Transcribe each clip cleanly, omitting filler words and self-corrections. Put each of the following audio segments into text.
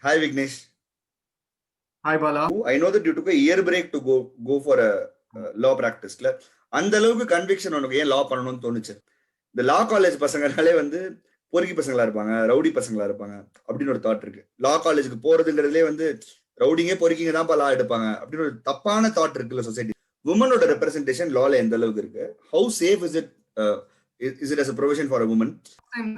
Hi Vignesh. Hi Bala. I know that you took a year break to go for a law practice. அந்த அளவுக்கு conviction உனக்கு ஏன் லா பண்ணணும்னு தோணுச்சு? இந்த லா காலேஜ் பசங்கனாலே வந்து பொறுக்கி பசங்களா இருப்பாங்க, ரவுடி பசங்களா இருப்பாங்க அப்படின்னு ஒரு தாட் இருக்கு. லா காலேஜுக்கு போறதுங்கிறதுலே வந்து ரவுடிங்க பொறுக்கிங்க தான் லா எடுப்பாங்க அப்படின்னு ஒரு தப்பான தாட் இருக்குல்ல சொசைட்டி. உமனோட ரெப்ரஸன்டேஷன் லால எந்த அளவுக்கு இருக்கு? How safe is it? Is it as a provision for a woman?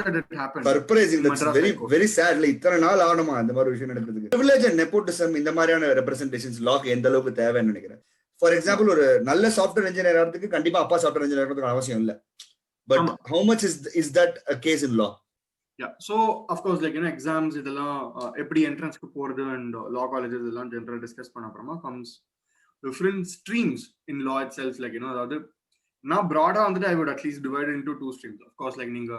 That it happened. Surprising. That's very very sad. இத்தனை நாள் ஆகணுமா அந்த மாதிரி விஷயம் நடக்கிறதுக்கு? Privilege and nepotism இந்த மாதிரியான ரெப்ரஸன்டேஷன்ஸ் லாக்கு எந்த அளவுக்கு தேவைன்னு நினைக்கிறேன். ஃபார் எக்ஸாம்பிள், ஒரு நல்ல சாஃப்ட்வேர் இன்ஜினியர் ஆகிறதுக்கு கண்டிப்பா அப்பா சாஃப்ட்வேர் இன்ஜினியர் ஆகிறதுக்கு அவசியம் இல்லை. But how much is that a case in law? Yeah, so of course, like, exams இதெல்லாம் எப்படி என்ட்ரன்ஸ்க்கு போறது and law colleges இதெல்லாம் ஜெனரல் டிஸ்கஸ் பண்ண அப்புறமா comes different streams in law itself. Like, அதாவது நான் broad வந்துட்டு I would at least divide it into two streams. Of course, like, நீங்க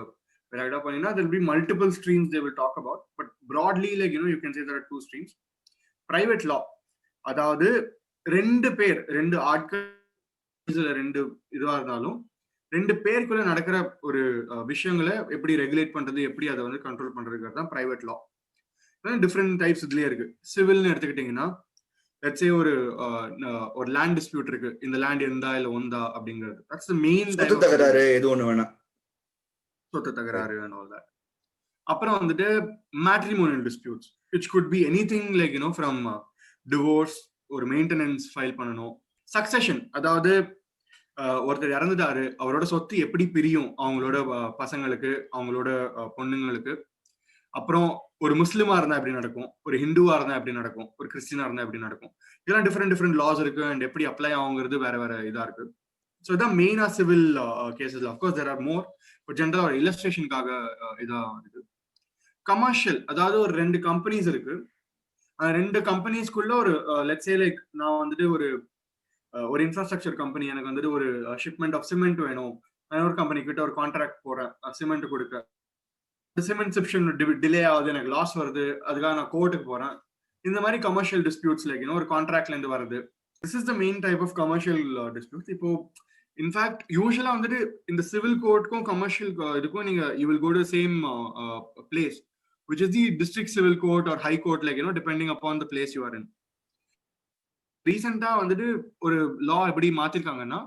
right up there will be multiple streams they will talk about, but broadly, like, you can say there are two streams. Private law, அதாவது ரெண்டு ஆட்கள் ரெண்டு இதுவா இருந்தாலும் ரெண்டு பேருக்குள்ள நடக்கிற ஒரு விஷயங்களை எப்படி ரெகுலேட் பண்றது, எப்படி அதை வந்து கண்ட்ரோல் பண்றதுங்கிறது தான் பிரைவேட் லா. டிஃப்ரெண்ட் டைப்ஸ் இதுலயே இருக்கு. சிவில்னு எடுத்துக்கிட்டீங்கன்னா, லெட்ஸ் சே ஒரு லேண்ட் டிஸ்பியூட் இருக்கு, இந்த லேண்ட் இருந்தா இல்ல ஒந்தா அப்படிங்கிறது. That's the main type. சொத்து தகராறு and all that. அப்புறம் வந்துட்டு matrimonial disputes, which could be anything like from divorce, ஒரு மெயின்டெனன்ஸ் ஃபைல் பண்ணணும். சக்சஷன், அதாவது ஒருத்தர் இறந்துட்டாரு, அவரோட சொத்து எப்படி பிரியும் அவங்களோட பசங்களுக்கு, அவங்களோட பொண்ணுங்களுக்கு. அப்புறம் ஒரு முஸ்லிமா இருந்தா எப்படி நடக்கும், ஒரு ஹிந்துவா இருந்தா எப்படி நடக்கும், ஒரு கிறிஸ்டினா இருந்தா எப்படி நடக்கும். இதெல்லாம் டிஃப்ரெண்ட் லாஸ் இருக்கு அண்ட் எப்படி அப்ளை ஆகுங்கிறது வேற இதா இருக்கு. ஸோ இதான் மெயினா civil cases. Of course there are more, but ஜென்ரலா ஒரு இல்லஸ்ட்ரேஷனுக்காக இதா இருக்கு. கமர்ஷியல், அதாவது ஒரு ரெண்டு கம்பெனிஸ் இருக்கு, ரெண்டு கம்பெனிஸ்குள்ள ஒரு லெட்ஸ் சே லைக் நான் வந்துட்டு ஒரு இன்ஃப்ராஸ்ட்ரக்சர் கம்பெனி, எனக்கு வந்துட்டு ஒரு ஷிப்மெண்ட் ஆஃப் சிமெண்ட் வேணும், நான் ஒரு கம்பெனி கிட்ட ஒரு கான்ட்ராக்ட் போறேன் சிமெண்ட் கொடுக்க. சிமெண்ட் ஷிப்ஷன் டிலே ஆகுது, எனக்கு லாஸ் வருது, அதுக்காக நான் கோர்ட்டுக்கு போறேன். இந்த மாதிரி கமர்ஷியல் டிஸ்பியூட்ஸ் லைக் ஒரு கான்ட்ராக்ட்ல இருந்து வருது. This is the main type of commercial disputes. இப்போ இன்ஃபேக்ட் யூஸ்வலா வந்துட்டு இந்த சிவில் கோர்ட்டுக்கும் கமர்ஷியல் இதுக்கும் நீங்க you will go to same place, which is the district civil court or high court, like depending upon the place you are in. ரீசெண்டா வந்துட்டு ஒரு லா எப்படி மாத்திருக்காங்கன்னா,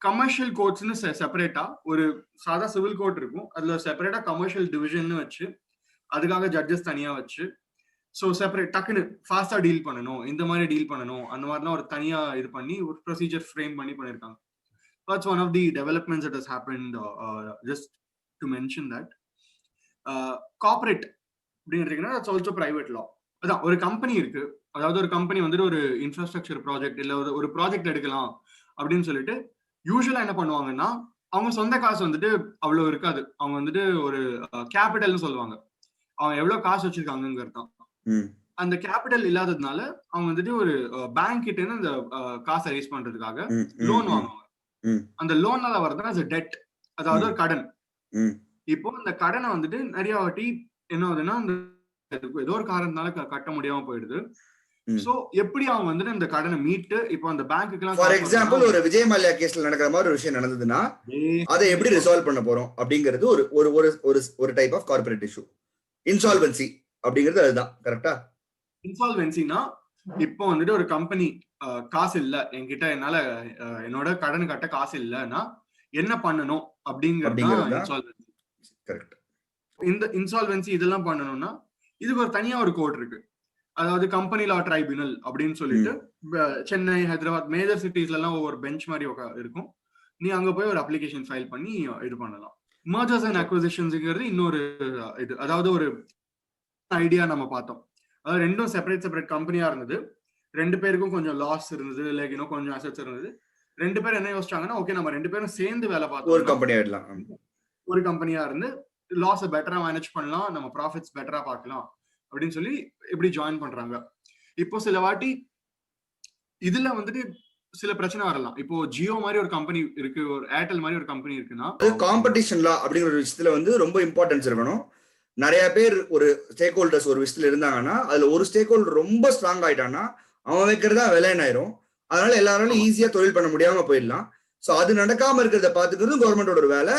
கமர்ஷியல் கோர்ட்ஸ்னு செப்பரேட்டா ஒரு சாதா சிவில் கோர்ட் இருக்கும், அதுல செப்பரேட்டா கமர்ஷியல் டிவிஷன் வச்சு அதுக்காக ஜட்ஜஸ் தனியா வச்சு, ஸோ செப்பரேட் டக்குன்னு ஃபாஸ்டா டீல் பண்ணணும், இந்த மாதிரி டீல் பண்ணணும், அந்த மாதிரிலாம் ஒரு தனியா இது பண்ணி ஒரு ப்ரொசீஜர் ஃப்ரேம் பண்ணிருக்காங்க. That's one of the developments that has happened. Just to mention that corporate அப்படின்றீங்கன்னா that's also private law. அதான் ஒரு கம்பெனி இருக்கு, அதாவது ஒரு கம்பெனி வந்துட்டு ஒரு இன்ஃப்ராஸ்ட்ரக்சர் ப்ராஜெக்ட் இல்ல ஒரு ப்ராஜெக்ட் எடுக்கலாம் அப்படின்னு சொல்லிட்டு யூஸ்வலா என்ன பண்ணுவாங்கன்னா, அவங்க சொந்த காசு வந்துட்டு அவ்வளவு இருக்காது, அவங்க வந்துட்டு ஒரு கேபிட்டல்னு சொல்லுவாங்க, அவங்க எவ்வளவு காசு வச்சிருக்காங்கிறது தான். அந்த கேபிட்டல் இல்லாததுனால அவங்க வந்துட்டு ஒரு பேங்க் கிட்ட இருந்து அந்த காசை ரைஸ் பண்றதுக்காக லோன் வாங்குவாங்க. அந்த லோன்னால வரதுன்னா டெட், அதாவது ஒரு கடன். இப்போ அந்த கடனை வந்துட்டு நிறைய வாட்டி என்ன ஆகுதுன்னா, ஏதோ ஒரு காரணத்தினால கட்ட முடியாம போயிடுது. சோ எப்படி அவங்க வந்துட்டு அந்த கடனை மீட்டு இப்போ அந்த பேங்க்குக்கு, ஃபார் எக்ஸாம்பிள் ஒரு விஜய் மல்லையா கேஸ்ல நடக்கிற மாதிரி ஒரு விஷயம் நடந்ததுன்னா அதை எப்படி ரிசால்வ் பண்ண போறோம் அப்படிங்கிறது ஒரு type of corporate issue. Insolvency அப்படிங்கிறது அதுதான், கரெக்டா? இன்சால்வென்சினா இப்போ வந்துட்டு ஒரு கம்பெனி காசு இல்ல என்கிட்ட, என்னால என்னோட கடன் கட்ட காசு இல்லைன்னா என்ன பண்ணணும் அப்படிங்கிறது இன்சால்வென்சி. கரெக்ட். இந்த இன்சால்வென்சி இதெல்லாம் பண்ணணும்னா இதுக்கு ஒரு தனியா ஒரு கோர்ட் இருக்கு, அதாவது கம்பெனி லா ட்ரைபியூனல் அப்படின்னு சொல்லிட்டு சென்னை, ஹைதராபாத், மேஜர் சிட்டிஸ்ல எல்லாம் ஒவ்வொரு பெஞ்ச் மாதிரி இருக்கும். நீ அங்க போய் ஒரு அப்ளிகேஷன் ஃபைல் பண்ணி இது பண்ணலாம். மர்ஜர்ஸ் அண்ட் அக்விசிஷன்ஸ்ங்கிறது இன்னொரு இது, அதாவது ஒரு ஐடியா நம்ம பார்த்தோம். அதாவது ரெண்டும் செப்பரேட் கம்பெனியா இருந்தது, ரெண்டு பேருக்கும் கொஞ்சம் லாஸ் இருந்தது, லைக் கொஞ்சம் அசெட்ஸ் இருந்தது. ரெண்டு பேரும் என்ன யோசிச்சாங்கன்னா, ஓகே நம்ம ரெண்டு பேரும் சேர்ந்து வேலை பார்த்தோம், ஒரு கம்பெனியா இருந்து லாஸை பெட்டரா மேனேஜ் பண்ணலாம், நம்ம ப்ராஃபிட்ஸ் பெட்டரா பார்க்கலாம் அப்படின்னு சொல்லி எப்படி ஜாயின் பண்றாங்க. இப்போ சில வாட்டி இதுல வந்துட்டு சில பிரச்சனை வரலாம். இப்போ ஜியோ மாதிரி ஒரு கம்பெனி இருக்கு, ஒரு ஏர்டெல் மாதிரி ஒரு கம்பெனி இருக்குன்னா, காம்படிஷன் லா அப்படிங்கிற ஒரு விஷயத்துல வந்து ரொம்ப இம்பார்ட்டன்ஸ் இருக்கணும். நிறைய பேர் ஒரு ஸ்டேக் ஹோல்டர்ஸ் ஒரு விஷயத்துல இருந்தாங்கன்னா, அதுல ஒரு ஸ்டேக் ஹோல்டர் ரொம்ப ஸ்ட்ராங் ஆயிட்டான்னா அவன் வைக்கிறதா விலைனாயிரும். அதனால எல்லாராலும் ஈஸியா தொழில் பண்ண முடியாம போயிடலாம். சோ அது நடக்காம இருக்கிறத பாத்துக்கிறது கவர்மெண்டோட ஒரு வேலை.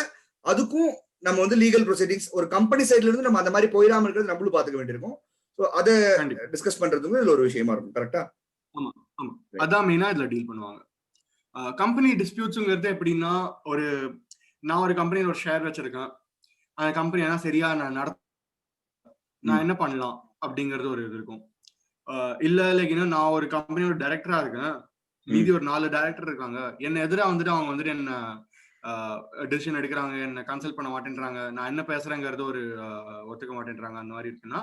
அதுக்கும் நம்ம வந்து லீகல் ப்ரொசீடிங்ஸ் ஒரு கம்பெனி சைட்ல இருந்து நம்ம அந்த மாதிரி போயிடாம இருக்கிறது நம்மளும் பாத்துக்க வேண்டியிருக்கும். ஸோ அதை கண்டிப்பா. டிஸ்கஸ் பண்றதுக்கு இதுல ஒரு விஷயமா இருக்கும். கரெக்டா? ஆமா ஆமா Right. அதான் மெயினா இதுல டீல் பண்ணுவாங்க. கம்பெனி டிஸ்பியூட்ஸ்ங்கிறது எப்படின்னா, நான் ஒரு கம்பெனியில் ஒரு ஷேர் வச்சிருக்கேன். அந்த கம்பெனி ஏன்னா சரியா நான் என்ன பண்ணலாம் அப்படிங்கிறது ஒரு இது இருக்கும். இல்ல லைக் நான் ஒரு கம்பெனியோட டைரக்டரா இருக்கேன், மீதி ஒரு 4 டைரக்டர் இருக்காங்க, என்ன எதிரா வந்துட்டு அவங்க வந்துட்டு என்ன டிசிஷன் எடுக்கிறாங்க, என்ன கன்சல்ட் பண்ண மாட்டேன்றாங்க, நான் என்ன பேசுறேங்கிறது ஒரு ஒத்துக்க மாட்டேன்றாங்க, அந்த மாதிரி இருக்குன்னா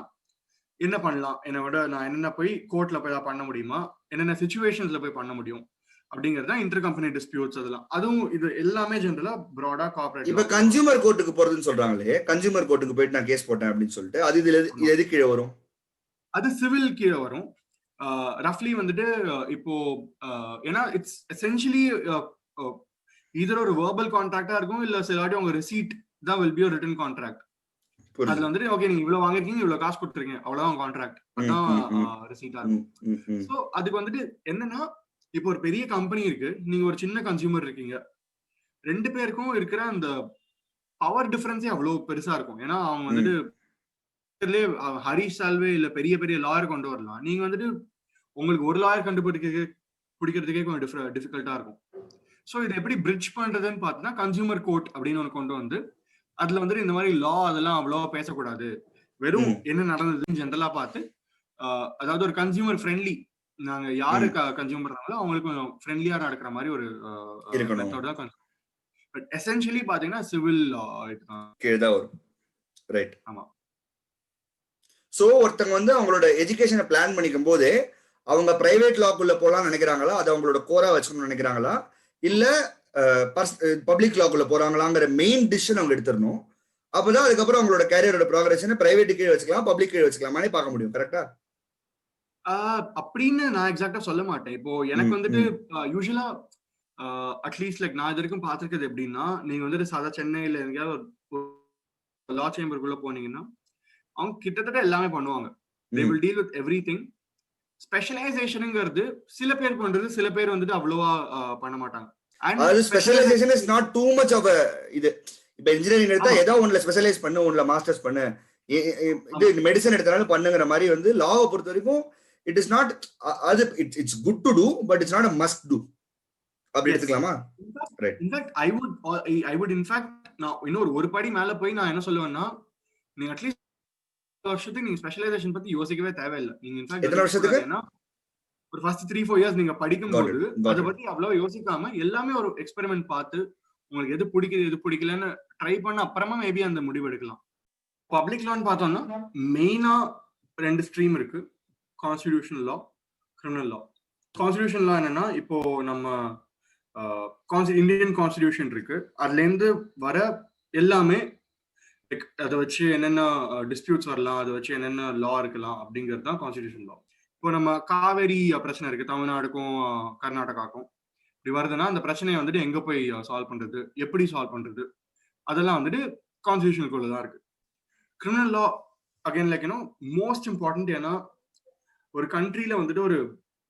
என்ன பண்ணலாம், என்னை விட நான் என்னென்ன போய் கோர்ட்ல போய் பண்ண முடியுமா, என்னென்ன சுச்சுவேஷன்ஸ்ல போய் பண்ண முடியும் அப்படிங்கறத இன்டர் கம்பெனி டிஸ்பியூட்ஸ். அதெல்லாம் அதுவும் இது எல்லாமே ஜெனரலா ப்ராடா கார்ப்பரேட். இப்ப கன்சியூமர் கோர்ட்டுக்கு போறதுன்னு சொல்றாங்களே, கன்சியூமர் கோர்ட்டுக்கு போயிட்டு நான் கேஸ் போட்டேன் அப்படின்னு சொல்லிட்டு, அது இதுல எது கீழே வரும்? அது சிவில் கீழே வரும். ரஃப்லி வந்துட்டு இப்போ ஏன்னா இட்ஸ் எசென்ஷியலி இதர் ஒரு வெர்பல் கான்ட்ராக்டா இருக்கும், இல்ல சில வாட்டி உங்க ரிசீட் தான் வில் பி ரிட்டன் கான்ட்ராக்ட். அதுல வந்துட்டு ஓகே நீங்க இவ்வளவு வாங்கிருக்கீங்க, இவ்வளவு காசு கொடுத்துருக்கீங்க, அவ்வளவுதான் கான்ட்ராக்ட், அதான் ரிசீட்டா இருக்கும். சோ அதுக்கு வந்துட்டு என்னன்னா, இப்போ ஒரு பெரிய கம்பெனி இருக்கு, நீங்க ஒரு சின்ன கன்சியூமர் இருக்கீங்க, 2 பேருக்கும் இருக்கிற அந்த பவர் டிஃபரன்ஸே அவ்வளவு பெருசா இருக்கும். ஏன்னா அவங்க வந்துட்டு ஹரிஷ் சால்வே இல்ல பெரிய பெரிய லாயர் கொண்டு வரலாம், நீங்க வந்துட்டு உங்களுக்கு ஒரு லாயர் பிடிக்கிறதுக்கே கொஞ்சம் டிஃபிகல்ட்டா இருக்கும். சோ இதை எப்படி பிரிட்ஜ் பண்றதுன்னு பார்த்தீங்கன்னா, கன்சியூமர் கோர்ட் அப்படின்னு ஒன்று கொண்டு வந்து அதுல வந்துட்டு இந்த மாதிரி லா அதெல்லாம் அவ்வளவா பேசக்கூடாது, வெறும் என்ன நடந்ததுன்னு ஜென்ரலா பார்த்து, அதாவது ஒரு கன்சியூமர் ஃப்ரெண்ட்லி, நாங்க யாரு கன்சியூமர் பண்ணாங்களோ அவங்களுக்கு கொஞ்சம் ஃப்ரெண்ட்லியா நடக்கிற மாதிரி ஒரு மெத்தட் தான். பட் எசென்ஷியலி பாத்தீங்கன்னா சிவில் கீழதான் வரும். ரைட். ஆமா. சோ ஒருத்தங்க வந்து அவங்களோட எஜுகேஷனை பிளான் பண்ணிக்கும் போது அவங்க பிரைவேட் லாக்குள்ள போலாம்னு நினைக்கிறாங்களா, அது அவங்களோட கோரா வச்சுக்கணும்னு நினைக்கிறாங்களா, இல்ல பப்ளிக் லாக்குள்ள போறாங்களாங்கிற மெயின் டிசிஷன் அவங்க எடுத்துடணும். அப்பதான் அதுக்கப்புறம் அவங்களோட கேரியரோட ப்ராக்ரஷனை பிரைவேட் கீழே வச்சுக்கலாம், பப்ளிக் கீழே வச்சுக்கலாமே பார்க்க முடியும். கரெக்டா? அப்படின்னு நான் எக்ஸாக்டா சொல்ல மாட்டேன். இப்போ எனக்கு வந்துட்டு யூஸ்வலா அட்லீஸ்ட் லைக் நான் இது வரைக்கும் பார்த்திருக்கிறது எப்படின்னா, நீங்க வந்துட்டு சாதா சென்னையில எங்கேயாவது லா சேம்பருக்குள்ள போனீங்கன்னா அவங்க கிட்டத்தட்ட எல்லாமே பண்ணுவாங்க. they will deal with everything. ஸ்பெஷலைசேஷன்ங்கிறது சில பேர் பண்றது, சில பேர் வந்துட்டு அவ்வளவா பண்ண மாட்டாங்க. அது specialization is not too much of இது. இப்ப இன்ஜினியரிங் எடுத்தா ஏதோ ஒண்ணுல ஸ்பெஷலைஸ் பண்ணு, ஒண்ணுல மாஸ்டர்ஸ் பண்ணு, இது மெடிசன் எடுத்தாலும் பண்ணுங்கிற மாதிரி வந்து லாவை பொறுத்த வரைக்கும் இட் இஸ் நாட், அது it's good to to, but it's not a must do. அப்படி எடுத்துக்கலாமா? Right. In fact I would in fact நான் இன்னொரு ஒரு படி மேல போய் நான் என்ன சொல்லுவேன்னா, நீங்க அட்லீஸ்ட் வருஷத்துக்கு நீங்க ஸ்பெஷலைசேஷன் பத்தி யோசிக்கவே தேவையில்லை. நீங்க இன்ஃபேக்ட் எத்தனை வருஷத்துக்கு? ஒரு ஃபர்ஸ்ட் 3-4 இயர்ஸ் நீங்க படிக்கும்போது அதை பத்தி அவ்வளவு யோசிக்காம எல்லாமே ஒரு எக்ஸ்பெரிமெண்ட் பார்த்து உங்களுக்கு எது பிடிக்குது எது பிடிக்கலன்னு ட்ரை பண்ண அப்புறமா மேபி அந்த முடிவு எடுக்கலாம். பப்ளிக் லான்னு பார்த்தோம்னா மெயினா 2 ஸ்ட்ரீம் இருக்கு, கான்ஸ்டிடியூஷனல் லா, கிரிமினல் லா. கான்ஸ்டிடியூஷனல் லா என்னன்னா, இப்போ நம்ம இந்தியன் கான்ஸ்டிடியூஷன் இருக்கு, அதுல இருந்து வர எல்லாமே அதை வச்சு என்னென்ன டிஸ்பியூட்ஸ் வரலாம், அதை வச்சு என்னென்ன லா இருக்கலாம் அப்படிங்கிறது தான் கான்ஸ்டிடியூஷன் லா. இப்போ நம்ம காவேரி பிரச்சனை இருக்கு, தமிழ்நாடுக்கும் கர்நாடகாக்கும் இப்படி வருதுன்னா அந்த பிரச்சனையை வந்துட்டு எங்க போய் சால்வ் பண்றது, எப்படி சால்வ் பண்றது, அதெல்லாம் வந்துட்டு கான்ஸ்டிடியூஷனுக்குள்ள தான் இருக்கு. கிரிமினல் லா அகைன் லைக் மோஸ்ட் இம்பார்ட்டன்ட். ஏன்னா ஒரு கண்ட்ரியில வந்துட்டு ஒரு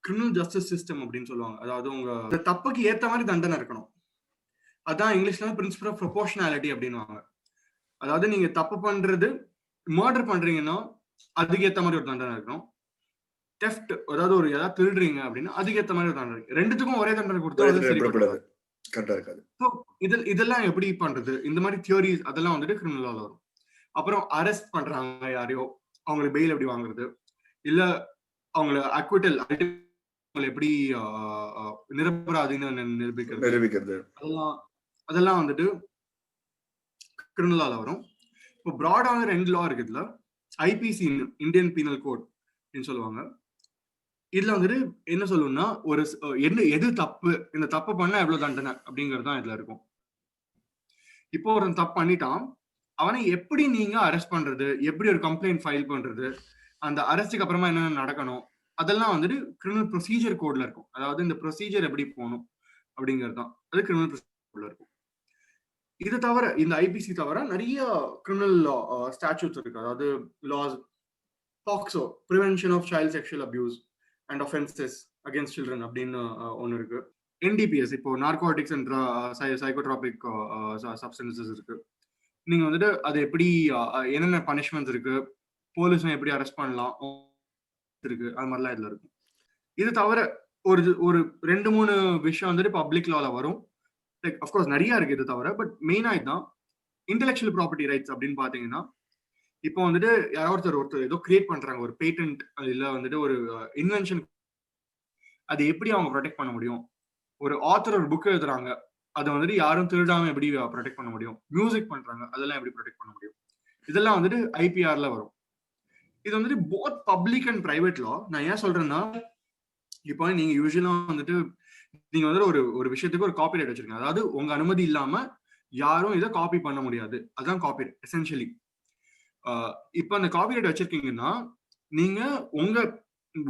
கிரிமினல் ஜஸ்டிஸ் சிஸ்டம் அப்படின்னு சொல்லுவாங்க, அதாவது உங்க தப்புக்கு ஏத்த மாதிரி தண்டனை இருக்கணும். அதான் இங்கிலீஷ்ல பிரின்சிபல் ஆஃப் ப்ரொபோர்ஷனாலிட்டி அப்படின்னுவாங்க. அதாவது நீங்க தப்பு பண்றது, மர்டர் பண்றீங்கன்னா அதுக்கு ஏத்த மாதிரி ஒரு தண்டனை இருக்கணும். தெஃப்ட், அதாவது ஒரு ஏதாவது திருடுறீங்க அப்படின்னா அதுக்கு ஏத்த மாதிரி ஒரு தண்டனை இருக்கு. ரெண்டுத்துக்கும் ஒரே தண்டனை கொடுத்தா இதெல்லாம் எப்படி பண்றது, இந்த மாதிரி தியோரிஸ் அதெல்லாம் வந்துட்டு கிரிமினல் லால வரும். அப்புறம் அரெஸ்ட் பண்றாங்க யாரையோ, அவங்களுக்கு பெயில் எப்படி வாங்குறது, இல்ல அவங்கள அக்விட்டல் எப்படி நிரபராதின்னு நிரூபிக்கிறது, அதெல்லாம் வந்துட்டு கிரிமினல் லால வரும். இப்போ பிராடான 2 லா இருக்கு. இதுல ஐபிசி, இந்தியன் பீனல் கோட் அப்படின்னு சொல்லுவாங்க. இதுல வந்துட்டு என்ன சொல்லுவோம்னா, ஒரு எது தப்பு, இந்த தப்பு பண்ணா எவ்வளவு தண்டனை அப்படிங்கிறது தான் இதுல இருக்கும். இப்போ ஒரு தப்பு பண்ணிட்டான், அவனை எப்படி நீங்க அரெஸ்ட் பண்றது, எப்படி ஒரு கம்ப்ளைண்ட் ஃபைல் பண்றது, அந்த அரெஸ்டுக்கு அப்புறமா என்னென்ன நடக்கணும், அதெல்லாம் வந்துட்டு கிரிமினல் ப்ரொசீஜர் கோட்ல இருக்கும். அதாவது இந்த ப்ரொசீஜர் எப்படி போகணும் அப்படிங்கிறது தான் அது கிரிமினல் ப்ரொசீஜர் கோட்ல இருக்கும். இது தவிர இந்த ஐபிசி தவிர நிறைய கிரிமினல் ஸ்டாட்யூட்ஸ் இருக்கு. அதாவது laws, POCSO, prevention of child sexual abuse and offences against children அப்படின்னு ஒன்று இருக்கு. என்டிபிஎஸ், இப்போ நார்கோட்டிக்ஸ் அண்ட் சைக்கோட்ராபிக் சப்ஸ்டன்சஸ் இருக்கு. நீங்க வந்துட்டு அது எப்படி என்னென்ன பனிஷ்மெண்ட்ஸ் இருக்கு, போலீஸ் எப்படி அரெஸ்ட் பண்ணலாம் இருக்கு, அது மாதிரிலாம் இதுல இருக்கும். இது தவிர ஒரு ஒரு 2-3 விஷயம் வந்துட்டு பப்ளிக் லால வரும். லைக் அஃப்கோர்ஸ் நிறைய இருக்கு இது தவிர, பட் மெயினா இதுதான் இன்டெலெக்சுவல் ப்ராப்பர்ட்டி ரைட்ஸ் அப்படின்னு பாத்தீங்கன்னா, இப்போ வந்துட்டு யாராவது ஒருத்தர் ஏதோ கிரியேட் பண்றாங்க, ஒரு பேட்டன்ட் இல்ல வந்துட்டு ஒரு இன்வென்ஷன், அது எப்படி அவங்க ப்ரொடெக்ட் பண்ண முடியும்? ஒரு ஆத்தர் ஒரு புக் எழுதுறாங்க, அதை வந்துட்டு யாரும் திருடாம எப்படி ப்ரொடெக்ட் பண்ண முடியும்? மியூசிக் பண்றாங்க, அதெல்லாம் எப்படி ப்ரொடெக்ட் பண்ண முடியும்? இதெல்லாம் வந்துட்டு ஐபிஆர்ல வரும். இது வந்துட்டு போத் பப்ளிக் அண்ட் பிரைவேட் லா. நான் ஏன் சொல்றேன்னா, இப்போ நீங்க யூஸ்வலா வந்துட்டு நீங்க வந்து ஒரு விஷயத்துக்கு ஒரு காப்பிரைட் வச்சிருக்கீங்க, அதாவது உங்க அனுமதி இல்லாம யாரும் இதை காப்பி பண்ண முடியாது, அதான் காப்பிரைட் எசென்ஷியலி. இப்போ அந்த காப்பிரைட் வச்சிருக்கீங்கன்னா நீங்க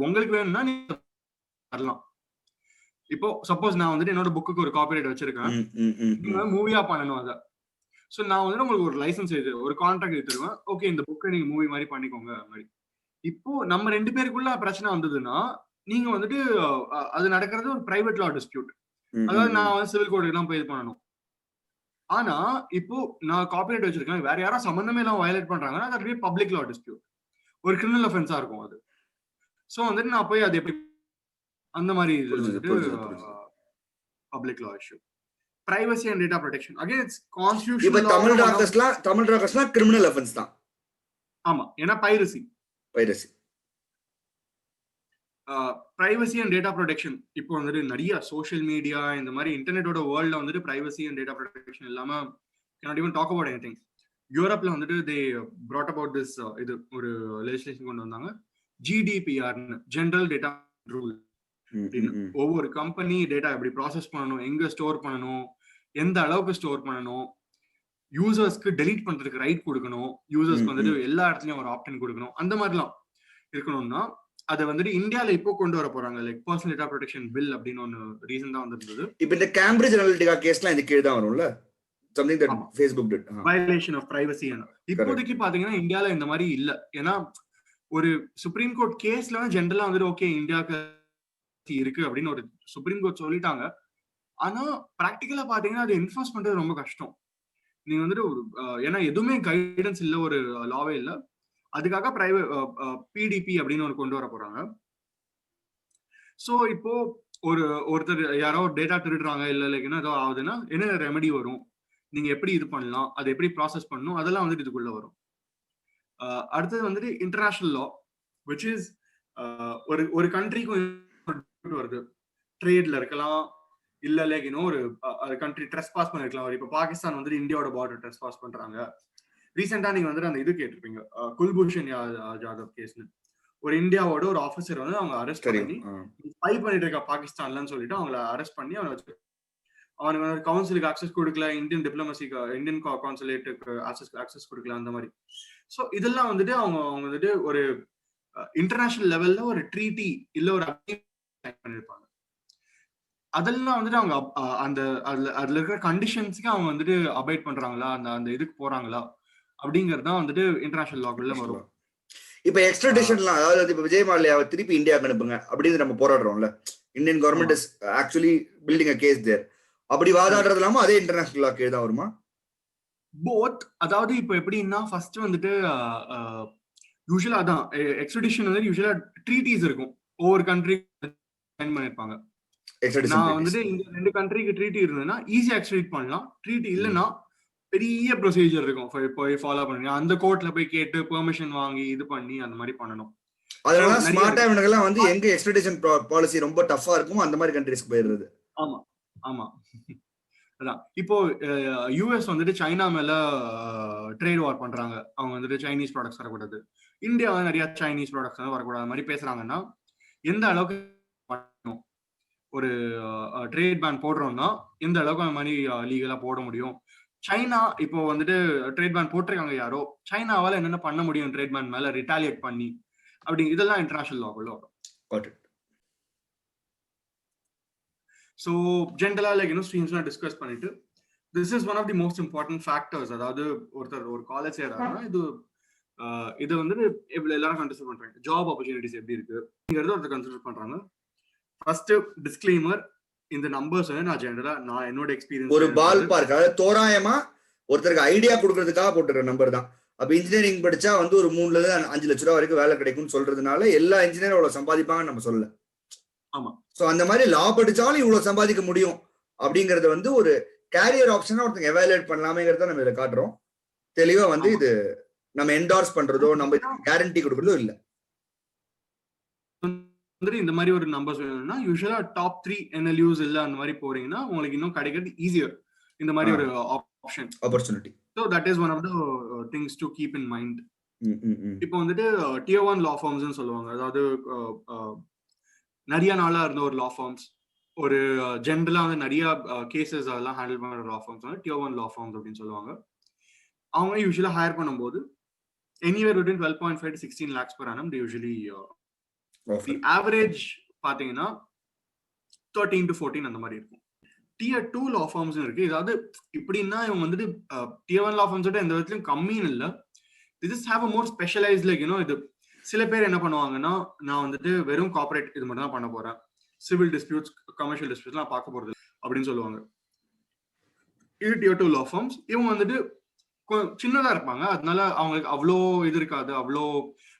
உங்களுக்கு வேணும்னா நீங்க வரலாம். இப்போ சப்போஸ் நான் வந்துட்டு என்னோட புக்குக்கு ஒரு காப்பிரைட் வச்சிருக்கேன், நீங்க மூவியா பண்ணணும் அதை. சோ நான் வந்துட்டு உங்களுக்கு ஒரு லைசன்ஸ் எழுது, ஒரு கான்ட்ராக்ட் எடுத்துருவேன், ஓகே இந்த புக்கை நீங்க மூவி மாதிரி பண்ணிக்கோங்க மாதிரி. இப்போ நம்ம 2 பேருக்குள்ள பிரச்சனை வந்ததுன்னா, நீங்க வந்துட்டு அது நடக்கிறது ஒரு பிரைவேட் லா டிஸ்பியூட். அதாவது நான் வந்து சிவில் கோர்ட்டுக்கு தான் போய் இது பண்ணணும். ஆனா இப்போ நான் காப்பிரைட் வச்சிருக்கேன், வேற யாரும் சம்பந்தமே எல்லாம் வயலேட் பண்றாங்கன்னா அது பப்ளிக் லா டிஸ்பியூட், ஒரு கிரிமினல் அஃபென்ஸா இருக்கும் அது. சோ வந்துட்டு நான் போய் அது எப்படி அந்த மாதிரி public law issue. Privacy and data protection again it's constitutional. இப்ப தமிழ் ராக்கர்ஸ்லாம் கிரிமினல் அஃபென்ஸ் தான். ஆமா, ஏன்னா piracy privacy and data protection இப்போ வந்துட்டு நிறைய சோஷியல் மீடியா இந்த மாதிரி இன்டர்நெட்டோட வேர்ல்ட்ல வந்துட்டு பிரைவசி அண்ட் டேட்டா ப்ரொடெக்ஷன் இல்லாம cannot even talk about anything. யூரோப்ல வந்துட்டு they brought about this இது ஒரு லெஜிஸ்லேஷன் கொண்டு வந்தாங்க, GDPR ஜெனரல் டேட்டா ரூல். ஒவ்வொரு கம்பெனி டேட்டா எப்படி ப்ராசஸ் பண்ணணும், எங்க ஸ்டோர் பண்ணணும், எந்த அளவுக்கு ஸ்டோர் பண்ணணும், யூசர்ஸ்க்கு டெலீட் பண்றதுக்கு ரைட் கொடுக்கணும், யூசர்ஸ்க்கு வந்துட்டு எல்லா இடத்துலயும் ஒரு ஆப்ஷன் கொடுக்கணும், அந்த மாதிரிலாம் இருக்கணும்னா அதை வந்துட்டு இந்தியால இப்போ கொண்டு வர போறாங்க. Like personal data protection bill அப்படின்னு ஒன்னு ரீசன் தான் வந்திருந்தது. இப்போ இந்த கேம்பிரிட்ஜ் அனலிட்டிகா கேஸ்லாம் இந்த கீழ தான் வரும்ல, something that Facebook did, violation of privacy. இப்போதைக்கு பாத்தீங்கன்னா இந்தியால இந்த மாதிரி இல்ல, ஏன்னா ஒரு சுப்ரீம் கோர்ட் கேஸ்ல ஜெனரலா வந்துட்டு ஓகே இந்தியாவுக்கு இருக்கு அப்படின்னு ஒரு சுப்ரீம் கோர்ட் சொல்லிட்டாங்க. ஆனா பிராக்டிகலா பாத்தீங்கன்னா அது என்ஃபோர்ஸ் பண்றது ரொம்ப கஷ்டம். நீங்க வந்துட்டு ஏன்னா எதுவுமே கைடன்ஸ் இல்ல, ஒரு லாவே இல்ல. அதுக்காக பிரைவேட் பிடிபி அப்படின்னு ஒரு கொண்டு வர போறாங்க. சோ இப்போ ஒருத்தர் யாரோ டேட்டா திருடுறாங்க இல்ல லைக் ஏதோ ஆகுதுன்னா என்ன ரெமெடி வரும், நீங்க எப்படி இது பண்ணலாம், அதை எப்படி ப்ராசஸ் பண்ணணும், அதெல்லாம் வந்துட்டு இதுக்குள்ள வரும். அடுத்தது வந்துட்டு இன்டர்நேஷனல் லா, விச் இஸ் ஒரு கண்ட்ரிக்கும் வருது, ட்ரேட்ல இருக்கலாம் இல்ல லைக் ஒரு கண்ட்ரி ட்ரெஸ் பாஸ் பண்ணிருக்கலாம். இப்ப பாகிஸ்தான் வந்துட்டு இந்தியாவோட பார்டர் ட்ரெஸ் பாஸ் பண்றாங்க. ரீசெண்டா நீங்க வந்துட்டு அந்த இது கேட்டிருப்பீங்க, குல்பூஷன் ஜாதவ் கேஸ்னு. ஒரு இந்தியாவோட ஒரு ஆபீசர் வந்து அவங்க அரெஸ்ட் பண்ணி ஸ்பை பண்ணிட்டு இருக்க பாகிஸ்தான்லன்னு சொல்லிட்டு அவங்களை அரெஸ்ட் பண்ணி அவனுக்கு கவுன்சிலுக்கு ஆக்சஸ் கொடுக்கல, இந்தியன் டிப்ளமசிக்கு இந்தியன் கான்சுலேட்டுக்கு ஆக்சஸ் கொடுக்கல, அந்த மாதிரி. ஸோ இதெல்லாம் வந்துட்டு அவங்க வந்துட்டு ஒரு இன்டர்நேஷனல் லெவல்ல ஒரு ட்ரீட்டி இல்ல ஒரு பண்ணிருப்பாங்க. அதெல்லாம் வந்துட்டு அவங்க அந்த அதுல இருக்கிற கண்டிஷன்ஸ்க்கு அவங்க வந்துட்டு அபைட் பண்றாங்களா, அந்த இதுக்கு போறாங்களா அப்படிங்கிறது தான் வந்துட்டு இன்டர்நேஷனல் லாக்குள்ள வரும். இப்ப எக்ஸ்ட்ராடிஷன்லாம், அதாவது இப்ப விஜய் மல்லையாவை திருப்பி இந்தியாவுக்கு அனுப்புங்க அப்படின்னு நம்ம போராடுறோம்ல, Indian government is actually building a case there, அப்படி வாதாடுறது இல்லாம அதே இன்டர்நேஷனல் லாக்கு தான் வருமா? போத். அதாவது இப்ப எப்படின்னா ஃபர்ஸ்ட் வந்துட்டு யூசுவலா அதான் எக்ஸ்ட்ராடிஷன் வந்து யூசுவலா ட்ரீட்டிஸ் இருக்கும், ஒவ்வொரு கண்ட்ரி சைன் பண்ணிருப்பாங்க. நான் வந்துட்டு இந்த 2 கண்ட்ரிக்கு ட்ரீட்டி இருந்ததுன்னா ஈஸியா எக்ஸ்ட்ராடிட் பண்ணலாம். ட்ரீட்டி இல்லைன்னா பெரிய ப்ரொசீஜர் இருக்கும், போய் ஃபாலோ பண்ணுங்க, அந்த கோர்ட்ல போய் கேட்டு பெர்மிஷன் வாங்கி இது பண்ணி அந்த மாதிரி பண்ணணும். அதனால ஸ்மார்ட்டா இவனுங்கெல்லாம் வந்து எங்க எக்ஸ்ட்ராடிஷன் பாலிசி ரொம்ப டஃபா இருக்கும் அந்த மாதிரி கண்ட்ரிஸ்க்கு போயிடுறது. ஆமா ஆமா அதான். இப்போ யூஎஸ் வந்துட்டு சைனா மேல ட்ரேட் வார் பண்றாங்க, அவங்க வந்துட்டு சைனீஸ் ப்ராடக்ட்ஸ் வரக்கூடாது, இந்தியா நிறைய சைனீஸ் ப்ராடக்ட்ஸ் வரக்கூடாது மாதிரி பேசுறாங்கன்னா எந்த அளவுக்கு ஒரு ட்ரேட் பேன் போடுறோம்னா எந்த அளவுக்கு அந்த மாதிரி லீகலா போட முடியும். சைனா இப்போ வந்துட்டு ட்ரேட் பேன் போட்டிருக்காங்க, யாரோ சைனாவால என்னென்ன பண்ண முடியும் ட்ரேட் பேன் மேல ரிட்டாலியேட் பண்ணி, அப்படி இதெல்லாம் இன்டர்நேஷனல் லாக்குள்ள வரும். ஸோ ஜென்ரலா லைக் ஸ்ட்ரீம்ஸ்லாம் டிஸ்கஸ் பண்ணிட்டு this is one of the most important factors. அதாவது ஒருத்தர் ஒரு காலேஜ் சேராங்கன்னா இது வந்துட்டு எல்லாரும் கன்சிடர் பண்றாங்க. ஜாப் ஆப்பர்ச்சுனிட்டிஸ் எப்படி இருக்குங்கிறது ஒருத்தர் கன்சிடர் பண்றாங்க. ஃபர்ஸ்ட் டிஸ்க்ளைமர், இந்த நம்பர்ஸ் வந்து நான் என்னோட எக்ஸ்பீரியன்ஸ் ஒரு பால் பார்க், அதாவது தோராயமா ஒருத்தருக்கு ஐடியா கொடுக்கறதுக்காக போட்டுற நம்பர் தான். அப்ப இன்ஜினியரிங் படிச்சா வந்து ஒரு 3 ல இருந்து 5 லட்ச ரூபா வரைக்கும் வேலை கிடைக்கும்னு சொல்றதுனால எல்லா இன்ஜினியரும் அவ்வளவு சம்பாதிப்பாங்கன்னு நம்ம சொல்லல. ஆமா. சோ அந்த மாதிரி லா படிச்சாலும் இவ்வளவு சம்பாதிக்க முடியும் அப்படிங்கறத வந்து ஒரு கேரியர் ஆப்ஷனா ஒருத்தங்க எவாலுவேட் பண்ணலாமேங்கிறத நம்ம இதை காட்டுறோம். தெளிவா வந்து இது நம்ம என்டார்ஸ் பண்றதோ நம்ம கேரண்டி கொடுக்கறதோ இல்ல. இந்த மாதிரி ஒரு நம்பர்ஸ் வேணும்னா யூசுவலா டாப் 3 NLUs இல்ல அந்த மாதிரி போறீங்கன்னா உங்களுக்கு இன்னும் கிடைக்கிறது ஈஸியர் இந்த மாதிரி ஒரு option opportunity. So that is one of the things to keep in mind. இப்போ வந்துட்டு Tier 1 லா ஃபார்ம்ஸ்னு சொல்லுவாங்க. அதாவது நிறைய நாளா இருந்த ஒரு லா ஃபார்ம்ஸ், ஒரு ஜென்ரலா வந்து நிறைய கேசஸ் அதெல்லாம் ஹேண்டில் பண்ற லா ஃபார்ம்ஸ் வந்து Tier 1 லா ஃபார்ம்ஸ் அப்படின்னு சொல்லுவாங்க. அவங்க யூசுவலா ஹையர் பண்ணும்போது anywhere between 12.5 to 16 lakhs per annum they usually the average பாத்தீங்கன்னா 13 to 14 அந்த மாதிரி இருக்கும். Tier 2 law firms இருக்கு. இதாவது இப்படின்னா இவங்க வந்துட்டு Tier 1 law firms எந்த விதத்திலும் கம்மின்னு இல்ல. They just have a more specialized like இது சில பேர் என்ன பண்ணுவாங்கன்னா நான் வந்துட்டு வெறும் கார்ப்பரேட் இது மட்டும் தான் பண்ண போறேன், சிவில் டிஸ்பியூட்ஸ் கமர்ஷியல் டிஸ்பியூட்ஸ் நான் பார்க்க போறது அப்படின்னு சொல்லுவாங்க. இது Tier 2 law firms. இவங்க வந்துட்டு சின்னதா இருப்பாங்க, அதனால அவங்களுக்கு அவ்வளோ இது இருக்காது, அவ்வளோ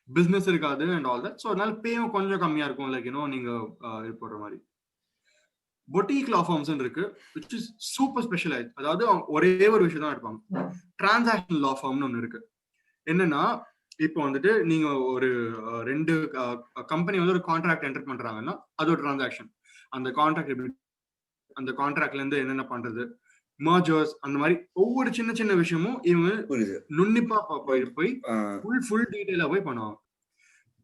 பிசினஸ் இருக்காது அண்ட் ஆல் தட். ஸோ அதனால பேயும் கொஞ்சம் கம்மியா இருக்கும், லைக் நீங்க இது போடுற மாதிரி. பொட்டிக் லா ஃபார்ம்ஸ் இருக்கு which is சூப்பர் ஸ்பெஷலைஸ்ட். அதாவது ஒரே ஒரு விஷயம் தான் எடுப்பாங்க. டிரான்சாக்ஷனல் லா ஃபார்ம்னு ஒன்று இருக்கு. என்னன்னா இப்போ வந்துட்டு நீங்க ஒரு 2 கம்பெனி வந்து ஒரு கான்ட்ராக்ட் என்டர் பண்றாங்கன்னா அது ஒரு டிரான்சாக்ஷன். அந்த கான்ட்ராக்ட் அந்த கான்ட்ராக்ட்ல இருந்து என்னென்ன பண்றது, மர்ஜர்ஸ், அந்த மாதிரி ஒவ்வொரு சின்ன சின்ன விஷயமும் இவங்க நுண்ணிப்பா போய் ஃபுல் டீடைலா போய் பண்ணுவாங்க.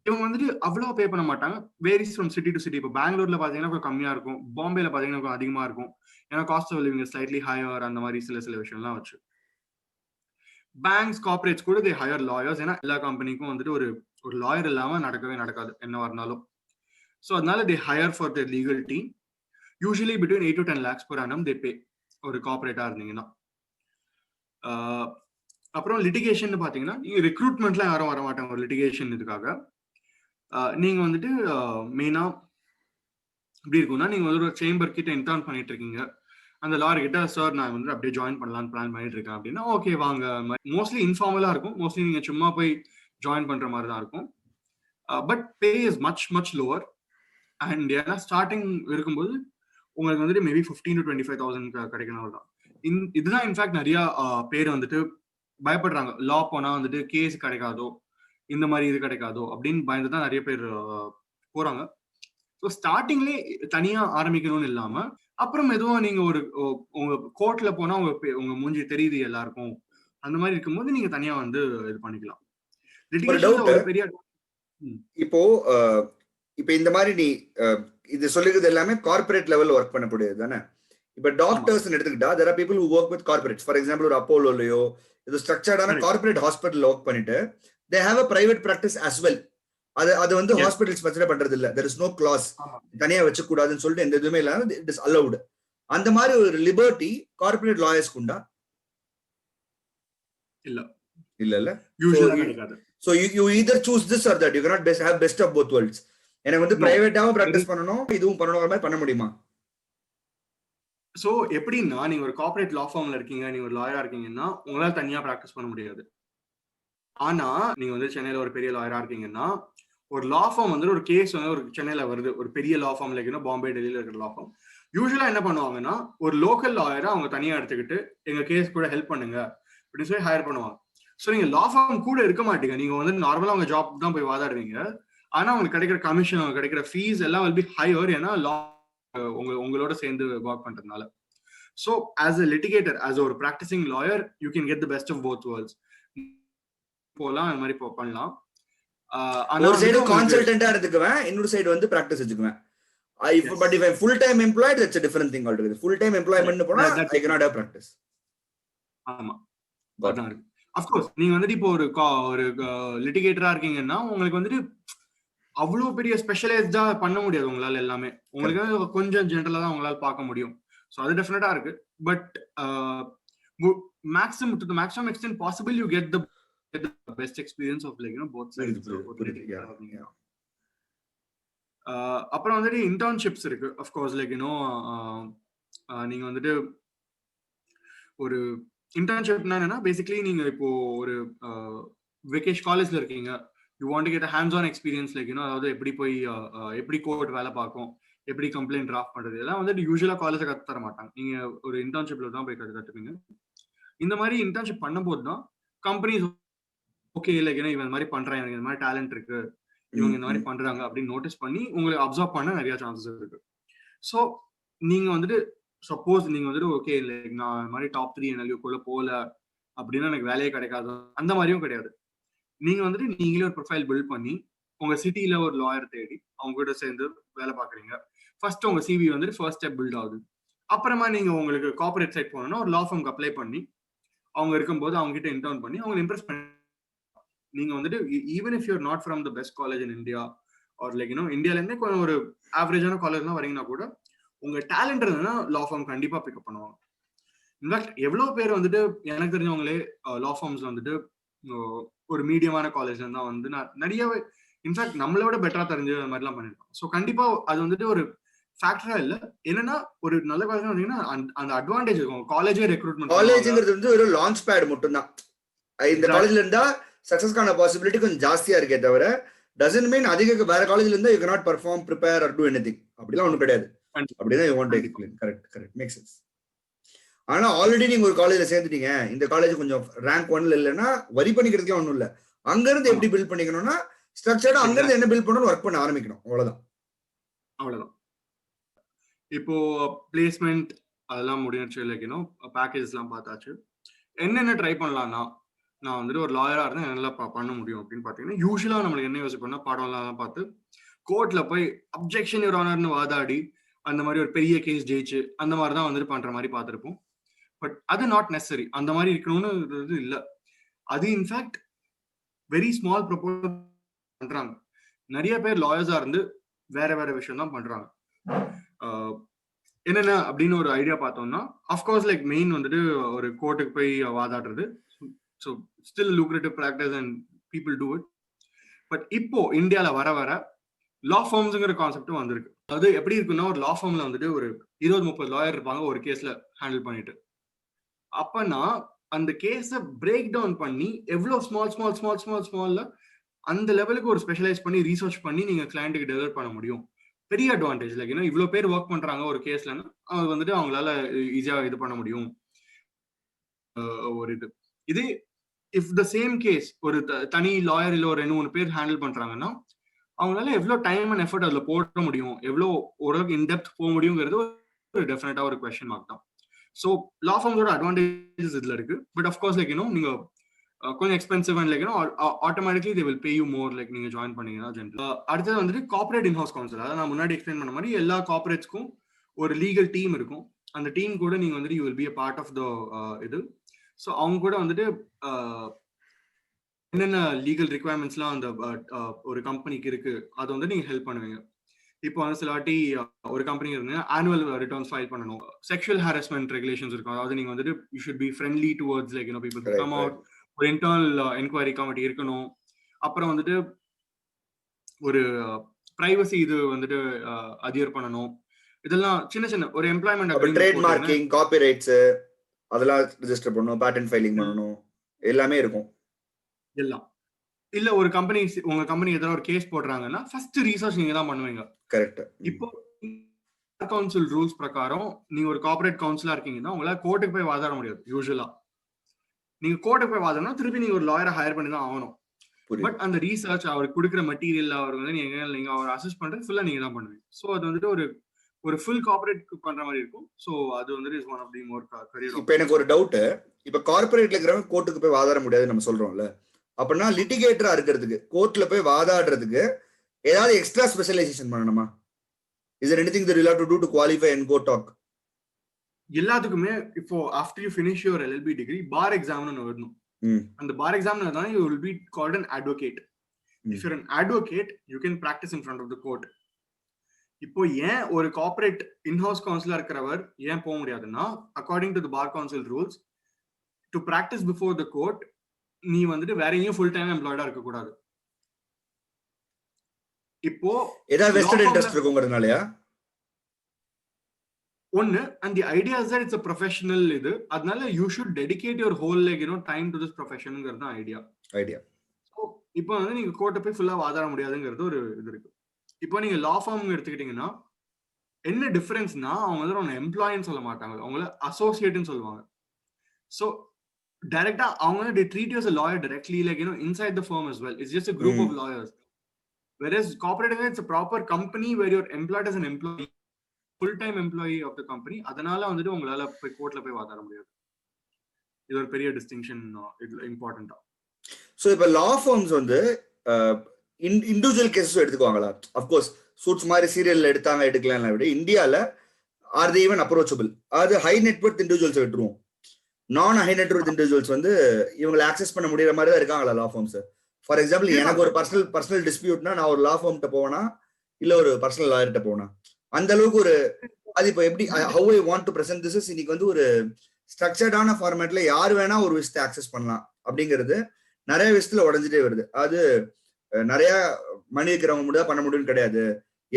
இவங்க வந்துட்டு அவ்வளவு பே பண்ண மாட்டாங்க. Varies from city to city. இப்போ பெங்களூர்ல பாத்தீங்கன்னா கொஞ்சம் கம்மியா இருக்கும், பாம்பேல பாத்தீங்கன்னா கொஞ்சம் அதிகமா இருக்கும். ஏன்னா cost of living slightly higher, அந்த மாதிரி சில விஷயம்லாம் வச்சு. பேங்க்ஸ், கார்பரேட்ஸ் கூட தே ஹையர் லாயர்ஸ். ஏன்னா எல்லா கம்பெனிக்கும் வந்துட்டு ஒரு லாயர் இல்லாம நடக்கவே நடக்காது என்ன வரனாலும். ஸோ அதனால they hire for the legal team. Usually between 8 to 10 lakhs per annum they pay ஒரு கார்பரேட்டா இருந்தீங்கன்னா. அப்புறம் லிட்டிகேஷன் பாத்தீங்கன்னா நீங்க ரெக்ரூட்மெண்ட்லாம் யாரும் வர மாட்டாங்க ஒரு லிட்டிகேஷன் இதுக்காக. நீங்க வந்துட்டு மெயினா எப்படி இருக்கும்னா நீங்க வந்து ஒரு சேம்பர் கிட்ட இன்டர்ன் பண்ணிட்டு இருக்கீங்க. அந்த லாயர் கிட்ட சார் நான் வந்து அப்படியே ஜாயின் பண்ணலாம்னு பிளான் பண்ணிட்டு இருக்கேன் அப்படின்னா ஓகே வாங்க. மோஸ்ட்லி இன்ஃபார்மலா இருக்கும். மோஸ்ட்லி நீங்க சும்மா போய் ஜாயின் பண்ற மாதிரி தான் இருக்கும். But pay is much lower. And ஏன்னா ஸ்டார்டிங் இருக்கும்போது உங்களுக்கு வந்துட்டு மேபி 15 to 25,000 கிடைக்கணும் தான். இதுதான் இன்ஃபேக்ட் நிறைய பேர் வந்துட்டு பயப்படுறாங்க. லா போனா வந்துட்டு கேஸ் கிடைக்காதோ, இந்த மாதிரி இது கிடைக்காதோ அப்படின்னு பயந்து தான் நிறைய பேர் போறாங்க. ஸோ ஸ்டார்டிங்லேயே தனியா ஆரம்பிக்கணும்னு இல்லாம அப்புறம் எதுவும் நீங்க உங்க கோர்ட்ல போனா உங்க மூஞ்சி தெரியுது எல்லாருக்கும், அந்த மாதிரி இருக்கும்போது நீங்க தனியா வந்து இது பண்ணிக்கலாம். ஒரு பெரிய இப்போ இப்போ இந்த மாதிரி நீ இது சொல்லுறது எல்லாமே கார்பரேட் லெவல்ல ஒர்க் பண்ணக்கூடியது தானே. இப்ப டாக்டர்ஸ் எடுத்துக்கிட்டா there are people who work with corporates. For example ஒரு அப்போலோலயோ இது ஸ்ட்ரக்சர்டான கார்பரேட் ஹாஸ்பிட்டல் ஒர்க் பண்ணிட்டு they have a private practice as well. அது வந்து ஹாஸ்பிட்டல்ஸ் பத்திர பண்றது இல்ல. there is no clause தனியா வச்சு கூடாதுன்னு சொல்லிட்டு எந்த எதுவுமே இல்லாம it is allowed. அந்த மாதிரி ஒரு லிபர்ட்டி கார்பரேட் லாயர்ஸ் உண்டா? இல்ல so you either choose this or that. You cannot have best of both worlds. எனக்கு வந்து பிரைவேட்டாவும் பிராக்டிஸ் பண்ணனும், இதுவும் பண்ணனும் மாதிரி பண்ண முடியுமா? சோ எப்படின்னா நீங்க ஒரு கார்ப்பரேட் லா ஃபார்ம்ல இருக்கீங்க, நீங்க ஒரு லாயரா இருக்கீங்கன்னா உங்களால தனியா பிராக்டிஸ் பண்ண முடியாது. ஆனா நீங்க வந்து சென்னையில ஒரு பெரிய லாயரா இருக்கீங்கன்னா ஒரு லா ஃபார்ம் வந்து ஒரு கேஸ் வந்து ஒரு சென்னையில வருது, ஒரு பெரிய லா ஃபார்ம் லைக் பாம்பே, டெல்லியில இருக்கிற லா ஃபார்ம் யூஸ்வலா என்ன பண்ணுவாங்கன்னா ஒரு லோக்கல் லாயரை அவங்க தனியா எடுத்துக்கிட்டு எங்க கேஸ் கூட ஹெல்ப் பண்ணுங்க அப்படின்னு சொல்லி ஹையர் பண்ணுவாங்க. ஸோ நீங்க லா ஃபார்ம் கூட இருக்க மாட்டீங்க, நீங்க வந்து நார்மலா உங்க ஜாப் தான் போய் வாதாடுவீங்க. ஆனா உங்களுக்கு கிடைக்கிற கமிஷன், உங்களுக்கு கிடைக்கிற ஃபீஸ் எல்லாம் will be higher. ஏன்னா லா உங்களோட சேர்ந்து ஒர்க் பண்றதுனால. So as a litigator, as ஒரு practising lawyer you can get the best of both worlds. போலாம் அந்த மாதிரி பண்ணலாம். ஒரு சைடு கன்சல்டன்ட்டா எடுத்துக்குவேன், இன்னொரு சைடு வந்து பிராக்டிஸ் வச்சுக்குவேன். But if I'm full time employed, that's a different thing altogether. Full time employment போனா I cannot have practice. ஆமா, அதான் இருக்கு. of course நீங்க வந்துட்டு இப்போ ஒரு லிட்டிகேட்டரா இருக்கீங்கன்னா உங்களுக்கு வந்துட்டு அவ்வளவு பெரிய ஸ்பெஷலைஸ்டா பண்ண முடியாது உங்களால. எல்லாமே உங்களுக்கு கொஞ்சம் ஜெனரலா தான் உங்களால பார்க்க முடியும். சோ அது டெஃபினட்டா இருக்கு. But maximum to the maximum extent possible you get the best experience of like both sides. அப்புறம் வந்துட்டு இன்டர்ன்ஷிப்ஸ் இருக்கு. of course like நீங்க வந்துட்டு ஒரு இன்டர்ன்ஷிப்னா என்னன்னா பேசிக்கலி நீங்க இப்போ ஒரு காலேஜ்ல இருக்கீங்க, you want to get a hands on experience like அதாவது எப்படி போய் எப்படி கோட் வேலை பார்க்கும், எப்படி கம்ப்ளைண்ட் டிராஃப்ட் பண்றது, இதெல்லாம் வந்துட்டு யூஸ்வலா காலேஜ்ல கத்து தர மாட்டாங்க. நீங்க ஒரு இன்டர்ன்ஷிப்ல தான் போய் கத்துப்பீங்க. இந்த மாதிரி இன்டர்ன்ஷிப் பண்ணும்போது தான் கம்பெனிஸ் ஓகே லைக் இவன் இந்த மாதிரி பண்றான், எனக்கு இந்த மாதிரி டேலண்ட் இருக்கு, இவங்க இந்த மாதிரி பண்றாங்க அப்படின்னு நோட்டீஸ் பண்ணி உங்களை அப்சர்வ் பண்ண நிறைய சான்சஸ் இருக்கு. ஸோ நீங்க வந்துட்டு சப்போஸ் நீங்க வந்துட்டு ஓகே லைக் நான் இந்த மாதிரி டாப் 3 NLUக்குள்ள போகல அப்படின்னா எனக்கு வேலையே கிடைக்காது, அந்த மாதிரியும் கிடையாது. நீங்க வந்துட்டு நீங்களே ஒரு ப்ரொஃபைல் பில்ட் பண்ணி உங்க சிட்டில ஒரு லாயர் தேடி அவங்க கூட சேர்ந்து வேலை பாக்குறீங்க. ஃபர்ஸ்ட் உங்க சிவி வந்துட்டு ஃபர்ஸ்ட் ஸ்டெப் பில்ட் ஆகுது. அப்புறமா நீங்க உங்களுக்கு கார்பரேட் சைட் போனோம்னா ஒரு லா ஃபார்ம்க்கு அப்ளை பண்ணி அவங்க இருக்கும்போது அவங்க கிட்ட இன்டர்ன் பண்ணி அவங்க இம்ப்ரெஸ் பண்ணி நீங்க வந்துட்டு even if your not from the best college in India or like இந்தியால இருந்தே கொஞ்சம் ஒரு ஆவரேஜான காலேஜ்லாம் வரீங்கன்னா கூட உங்க டேலண்ட் இருந்ததுன்னா லா ஃபார்ம் கண்டிப்பா பிக்கப் பண்ணுவாங்க. இன்ஃபேக்ட் எவ்வளவு பேர் வந்துட்டு எனக்கு தெரிஞ்சவங்களே லா ஃபார்ம்ஸ்ல வந்துட்டு ஒரு மீடியமான காலேஜ்ல இருந்தா வந்து நான் நிறையவே இன்ஃபேக்ட் நம்மளோட பெட்டரா தெரிஞ்ச மாதிரிலாம் பண்ணிருக்கோம். ஸோ கண்டிப்பா அது வந்துட்டு ஒரு ஃபேக்டரா இல்ல. என்னன்னா ஒரு நல்ல காலேஜ் வந்தீங்கன்னா அந்த அட்வான்டேஜ் இருக்கும். காலேஜே ரெக்ரூட்மெண்ட் காலேஜ்ங்கிறது வந்து ஒரு லான்ச் பேட் மட்டும் தான். இந்த காலேஜ்ல இருந்தா சக்சஸ்க்கான பாசிபிலிட்டி கொஞ்சம் ஜாஸ்தியா இருக்கே தவிர டசன்ட் மீன் அதிக வேற காலேஜ்ல இருந்தா you cannot perform prepare or do anything அப்படிலாம் ஒண்ணும் கிடையாது. அப்படிதான் you want to explain. Correct correct make sense. ஆனா ஆல்ரெடி நீங்க ஒரு காலேஜ்ல சேர்ந்துட்டீங்க, இந்த காலேஜ் கொஞ்சம் ரேங்க் 1ல இல்லைன்னா வரி பண்ணிக்கிறதுக்கே ஒண்ணும் இல்ல. அங்க இருந்து எப்படி பில்ட் பண்ணிக்கணும்னா ஸ்ட்ரக்சர்டா அங்க இருந்து என்ன பில்ட் பண்ணணும் ஒர்க் பண்ண ஆரம்பிக்கணும். அவ்வளவுதான். இப்போ பிளேஸ்மெண்ட் அதெல்லாம் முடிஞ்சிருச்சு, லைக் பேக்கேஜ் எல்லாம் பார்த்தாச்சு. என்னென்ன ட்ரை பண்ணலாம்னா நான் வந்துட்டு ஒரு லாயரா இருந்தா என்னெல்லாம் பண்ண முடியும் அப்படின்னு பாத்தீங்கன்னா யூஸ்வலா நம்மளுக்கு என்ன யோசிப்போம்னா படம் எல்லாம் பார்த்து கோர்ட்ல போய் அப்ஜெக்ஷன் யுவர் ஆனர்னு வாதாடி அந்த மாதிரி ஒரு பெரிய கேஸ் ஜெயிச்சு அந்த மாதிரி தான் வந்துட்டு பண்ற மாதிரி பார்த்திருப்போம். பட் அது நாட் நெசசரி, அந்த மாதிரி இருக்கணும்னு இல்ல. அது இன்ஃபேக்ட் வெரி ஸ்மால் ப்ரொபோசல் பண்றாங்க. நிறைய பேர் லாயர்ஸா இருந்து வேற வேற விஷயம் தான் பண்றாங்க. என்னென்ன அப்படின்னு ஒரு ஐடியா பார்த்தோம்னா அஃப்கோர்ஸ் லைக் மெயின் வந்துட்டு ஒரு கோர்ட்டுக்கு போய் வாதாடுறது. So still lucrative practice and people do it. But இப்போ இந்தியாவில் வர வர லா ஃபார்ம்ஸுங்கிற கான்செப்டும் வந்திருக்கு. அது எப்படி இருக்குன்னா ஒரு லா ஃபார்ம்ல வந்துட்டு ஒரு 20-30 லாயர் இருப்பாங்க ஒரு கேஸ்ல ஹேண்டில் பண்ணிட்டு. அப்பனா அந்த கேஸ பிரேக் டவுன் பண்ணி எவ்வளவு ஸ்மால்ல அந்த லெவலுக்கு ஒரு ஸ்பெஷலைஸ் பண்ணி ரீசர்ச் பண்ணி நீங்க கிளையண்ட்டுக்கு டெலிவர் பண்ண முடியும். பெரிய அட்வான்டேஜ். லைக் இவ்வளவு பேர் ஒர்க் பண்றாங்க ஒரு கேஸ்லன்னா அவங்க வந்துட்டு அவங்களால ஈஸியா இது பண்ண முடியும். ஒரு இது இஃப் த சேம் கேஸ் ஒரு தனி லாயர் இல்ல ஒரு 2-3 பேர் ஹேண்டில் பண்றாங்கன்னா அவங்களால எவ்வளவு டைம் அண்ட் எஃபர்ட் அதுல போட முடியும், எவ்வளவு ஓரளவுக்கு இன்டெப்த் போக முடியுங்கிறது ஒரு டெஃபினட்டா ஒரு கொஸ்டின் மார்க் தான். ஸோ லா ஃபார்ம்ஸோட அட்வான்டேஜஸ் இதுல இருக்கு. பட் அஃப்கோர்ஸ் லைக் நீங்க கொஞ்சம் expensive and like automatically they will pay you more like நீங்க ஜாயின் பண்ணீங்கன்னா ஜென்ரல். அடுத்தது வந்துட்டு கார்பரேட் இன்ஹவுஸ் கவுன்சில். அதாவது நான் முன்னாடி எக்ஸ்பிளைன் பண்ண மாதிரி எல்லா கார்பரேட்ஸ்க்கும் ஒரு லீகல் டீம் இருக்கும். அந்த டீம் கூட நீங்க வந்துட்டு you will be a part of the இது. ஸோ அவங்க கூட வந்துட்டு என்னென்ன லீகல் ரிக்வயர்மெண்ட்ஸ்லாம் அந்த ஒரு கம்பெனிக்கு இருக்கு அதை வந்து நீங்க ஹெல்ப் பண்ணுவீங்க. இப்போ வந்து சில வாட்டி ஒரு கம்பெனி இருந்து ஆனுவல் ரிட்டர்ன்ஸ் ஃபைல் பண்ணணும். செக்ஷுவல் ஹாரஸ்மெண்ட் ரெகுலேஷன்ஸ் இருக்கும். அதாவது நீங்க வந்துட்டு you should be friendly towards like people come out. ஒரு இன்டர்னல் என்கொயரி கமிட்டி இருக்கணும். அப்புறம் வந்துட்டு ஒரு பிரைவசி இது வந்துட்டு அட்ஹியர் பண்ணணும். இதெல்லாம் சின்ன சின்ன ஒரு எம்ப்ளாய்மெண்ட் ட்ரேட் மார்க்கிங், காப்பிரைட்ஸ் அதெல்லாம் ரெஜிஸ்டர் பண்ணனும், பேட்டன்ட் ஃபைலிங் பண்ணனும், எல்லாமே இருக்கும். எல்லாம் இல்ல ஒரு கம்பெனி உங்க கம்பெனி ஏதாவது ஒரு கேஸ் போடுறாங்கன்னா ஃபர்ஸ்ட் ரீசர்ச் நீங்க தான் பண்ணுவீங்க. கரெக்ட். இப்போ கவுன்சில் ரூல்ஸ் பிரகாரம் நீங்க ஒரு கார்பரேட் கவுன்சிலா இருக்கீங்கன்னா உங்களால கோர்ட்டுக்கு போய் வாதாட முடியாது. யூஸ்வலா நீங்க கோர்ட்டுக்கு போய் வாதம்னா திருப்பி நீங்க ஒரு லாயரை ஹையர் பண்ணி தான் ஆகணும். பட் அந்த ரீசர்ச் அவருக்கு கொடுக்குற மெட்டீரியல் அவர் வந்து நீங்க அவர் அசஸ் பண்றது ஃபுல்லா நீங்க தான் பண்ணுவீங்க. ஸோ அது வந்துட்டு ஒரு ஃபுல் கார்பரேட் பண்ற மாதிரி இருக்கும். ஸோ அது வந்துட்டு is one of the more career. இப்போ எனக்கு ஒரு டவுட், இப்போ கார்பரேட்ல இருக்கிறவங்க கோர்ட்டுக்கு போய் வாதாட முடியாது நம்ம சொல்றோம்ல, அப்படின்னா லிட்டிகேட்டரா இருக்கிறதுக்கு கோர்ட்ல போய் வாதாடுறதுக்கு ஏதாவது எக்ஸ்ட்ரா ஸ்பெஷலைசேஷன் பண்ணணுமா? Is there anything that you have to do to qualify and go talk? எல்லாத்துக்குமே இப்போ after you finish your LLB degree bar எக்ஸாம்னு வரணும். அந்த பார் எக்ஸாம்ல தான் you will be called an advocate. If you're an advocate you can practice in front of the court. இப்போ ஏன் ஒரு கார்ப்பரேட் இன்ஹவுஸ் கவுன்சிலா இருக்கிறவர் ஏன் போக முடியாதுன்னா according to the bar council rules to practise before the court நீ வந்துட்டு வேற எங்கேயும் ஃபுல் டைம் எம்ப்ளாய்டா இருக்க கூடாது. இப்போ ஏதாவது வெஸ்டட் இன்ட்ரஸ்ட் இருக்குங்கிறதுனாலயா? ஒன்னு, and the idea is that it's a professional இது, அதனால you should dedicate your whole time to this professionங்கிறது தான் ஐடியா. ஸோ இப்போ வந்து நீங்க கோர்ட்டை போய் ஃபுல்லா வாதாட முடியாதுங்கிறது ஒரு இது இருக்கு. இப்போ நீங்க லா ஃபார்ம் எடுத்துக்கிட்டீங்கன்னா என்ன டிஃபரன்ஸ்னா, அவங்க வந்து அவங்க எம்ப்ளாயின்னு சொல்ல மாட்டாங்க, அவங்கள அசோசியேட்னு சொல்லுவாங்க. ஸோ டைரக்டா அவங்க they treat you as a lawyer directly, inside the firm as well. It's just a group of lawyers. Whereas corporate, it's a proper company where you're employed as an employee, full-time employee of the company. அதனால வந்துட்டு உங்களால போய் கோர்ட்ல போய் வாதாட முடியாது. இது ஒரு பெரிய டிஸ்டிங்ஷன், இம்பார்ட்டன்டா. ஸோ இப்போ லா ஃபார்ம்ஸ் வந்து இண்டிவிஜுவல் கேசஸ் எடுத்துக்குவாங்களா? அஃப்கோர்ஸ் சூட்ஸ் மாதிரி சீரியல்ல எடுக்கலாம் விட இந்தியால ஆர் தே ஈவன் அப்ரோச்சபிள்? அது ஹை நெட்வொர்த் இண்டிவிஜுவல்ஸ் விட்டுருவோம், நான் ஹை நெட்வொர்த் இண்டிவிஜுவல்ஸ் வந்து இவங்களை ஆக்சஸ் பண்ண முடியற மாதிரி தான் இருக்காங்களா லா ஃபார்ம்ஸ்? ஃபார் எக்ஸாம்பிள், எனக்கு ஒரு பர்சனல் டிஸ்பியூட்னா நான் ஒரு லா ஃபார்ம்கிட்ட போவேனா இல்ல ஒரு பர்சனல் லாயர்கிட்ட போவேனா? அந்த அளவுக்கு ஒரு அது இப்போ எப்படி how I want to present this is இன்னைக்கு வந்து ஒரு ஸ்ட்ரக்சர்டான ஃபார்மேட்ல யார் வேணா ஒரு விஷயத்தை ஆக்சஸ் பண்ணலாம் அப்படிங்கிறது நிறைய விஷயத்துல உடஞ்சிட்டே வருது. அது நிறைய மணி இருக்கிறவங்க மட்டும் பண்ண முடியும்னு கிடையாது.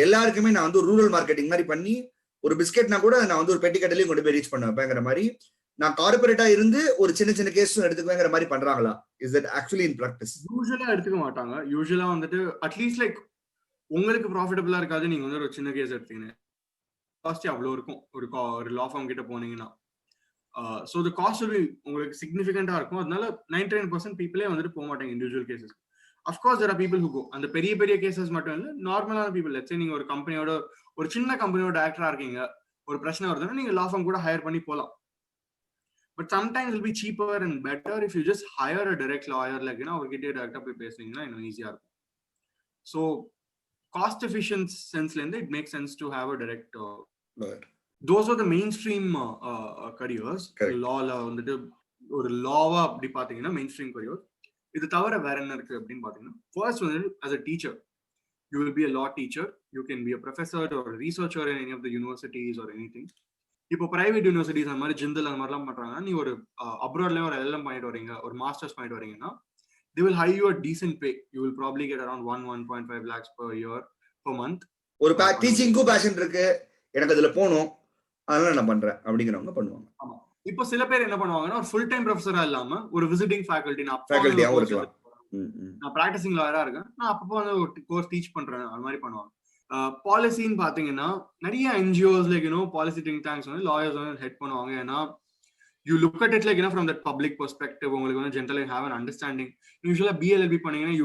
எல்லாருக்குமே நான் வந்து ரூரல் மார்க்கெட்டிங் மாதிரி பண்ணி ஒரு பிஸ்கெட்னா கூட நான் வந்து ஒரு பெட்டி கடையிலையும் கொண்டு போய் ரீச் பண்ண வைப்பேங்கிற மாதிரி நான் கார்பரேட்டா இருந்து ஒரு சின்ன கேஸும் எடுத்துக்குவேங்கிற மாதிரி பண்றாங்களா? Is that actually in practice? யூசுவலா எடுத்துக்க மாட்டாங்க. யூசுவலா வந்துட்டு அட்லீஸ்ட் உங்களுக்கு ப்ராஃபிட்டபிளா இருக்காது. நீங்க வந்து ஒரு சின்ன கேஸ் எடுத்தீங்க, காஸ்ட் அவ்வளவு இருக்கும் ஒரு லா ஃபார்ம் கிட்ட போனீங்கன்னா. ஸோ த காஸ்ட் உங்களுக்கு சிக்னிஃபிகண்டா இருக்கும். அதனால 99% பீப்புளே வந்துட்டு போக மாட்டாங்க individual cases. Of course there are people who go. அந்த பெரிய கேசஸ் மட்டும் இல்லை, நார்மலான பீப்புள். லெட்ஸ் சே நீங்க ஒரு கம்பெனியோட ஒரு சின்ன கம்பெனியோட டைரக்டரா இருக்கீங்க, ஒரு பிரச்சனை வருதுன்னா நீங்க லா ஃபார்ம் கூட ஹையர் பண்ணி போகலாம். But sometimes it will be cheaper and better if you just hire a direct lawyer, அவர்கிட்ட டைரக்டா போய் பேசுனீங்கன்னா இன்னும் ஈஸியா இருக்கும். So cost efficient sense lende it makes sense to have a direct lawyer. Those are the mainstream careers. law la வந்துட்டு ஒரு lava அப்படி பாத்தீங்கன்னா mainstream career. இது தவிர வேற என்ன இருக்கு அப்படின்னு பாத்தீங்கன்னா, first வந்து as a teacher, you will be a law teacher. You can be a professor or a researcher in any of the universities or anything. இப்போ பிரைவேட் யூனிவர்சிட்டிஸ் அந்த மாதிரி ஜிந்தல் அந்த மாதிரிலாம் பண்றாங்க. நீ ஒரு அப்ராட்ல ஒரு LLM பண்ணிட்டு வரீங்க, ஒரு மாஸ்டர்ஸ் பண்ணிட்டு வரீங்கன்னா, they will hire you a decent pay. You will probably get around 1.5 lakhs per year per month. ஒரு டீச்சிங்க்கு பேஷன் இருக்கு, எனக்கு அதுல போணும், அதனால நான் பண்றேன் அப்படிங்கிறவங்க பண்ணுவாங்க. ஆமா. இப்போ சில பேர் என்ன பண்ணுவாங்கன்னா, ஒரு ஃபுல் டைம் ப்ரொஃபஸரா இல்லாம ஒரு விசிட்டிங் ஃபேக்கல்டி, நான் பிராக்டிசிங் லாயரா இருக்கேன், நான் அப்பப்போ வந்து ஒரு கோர்ஸ் டீச் பண்றேன், அது மாதிரி பண்ணுவாங்க. பாலிசின்னு பாத்தீங்கன்னா நிறைய NGOs பாலிசி திங்க் டேங்க்ஸ் வந்து லாயர்ஸ் வந்து ஹெட் பண்ணுவாங்க. ஏன்னா you look at it from that public perspective, உங்களுக்கு வந்து generally have an understanding. Usually BLLB பண்ணீங்கன்னா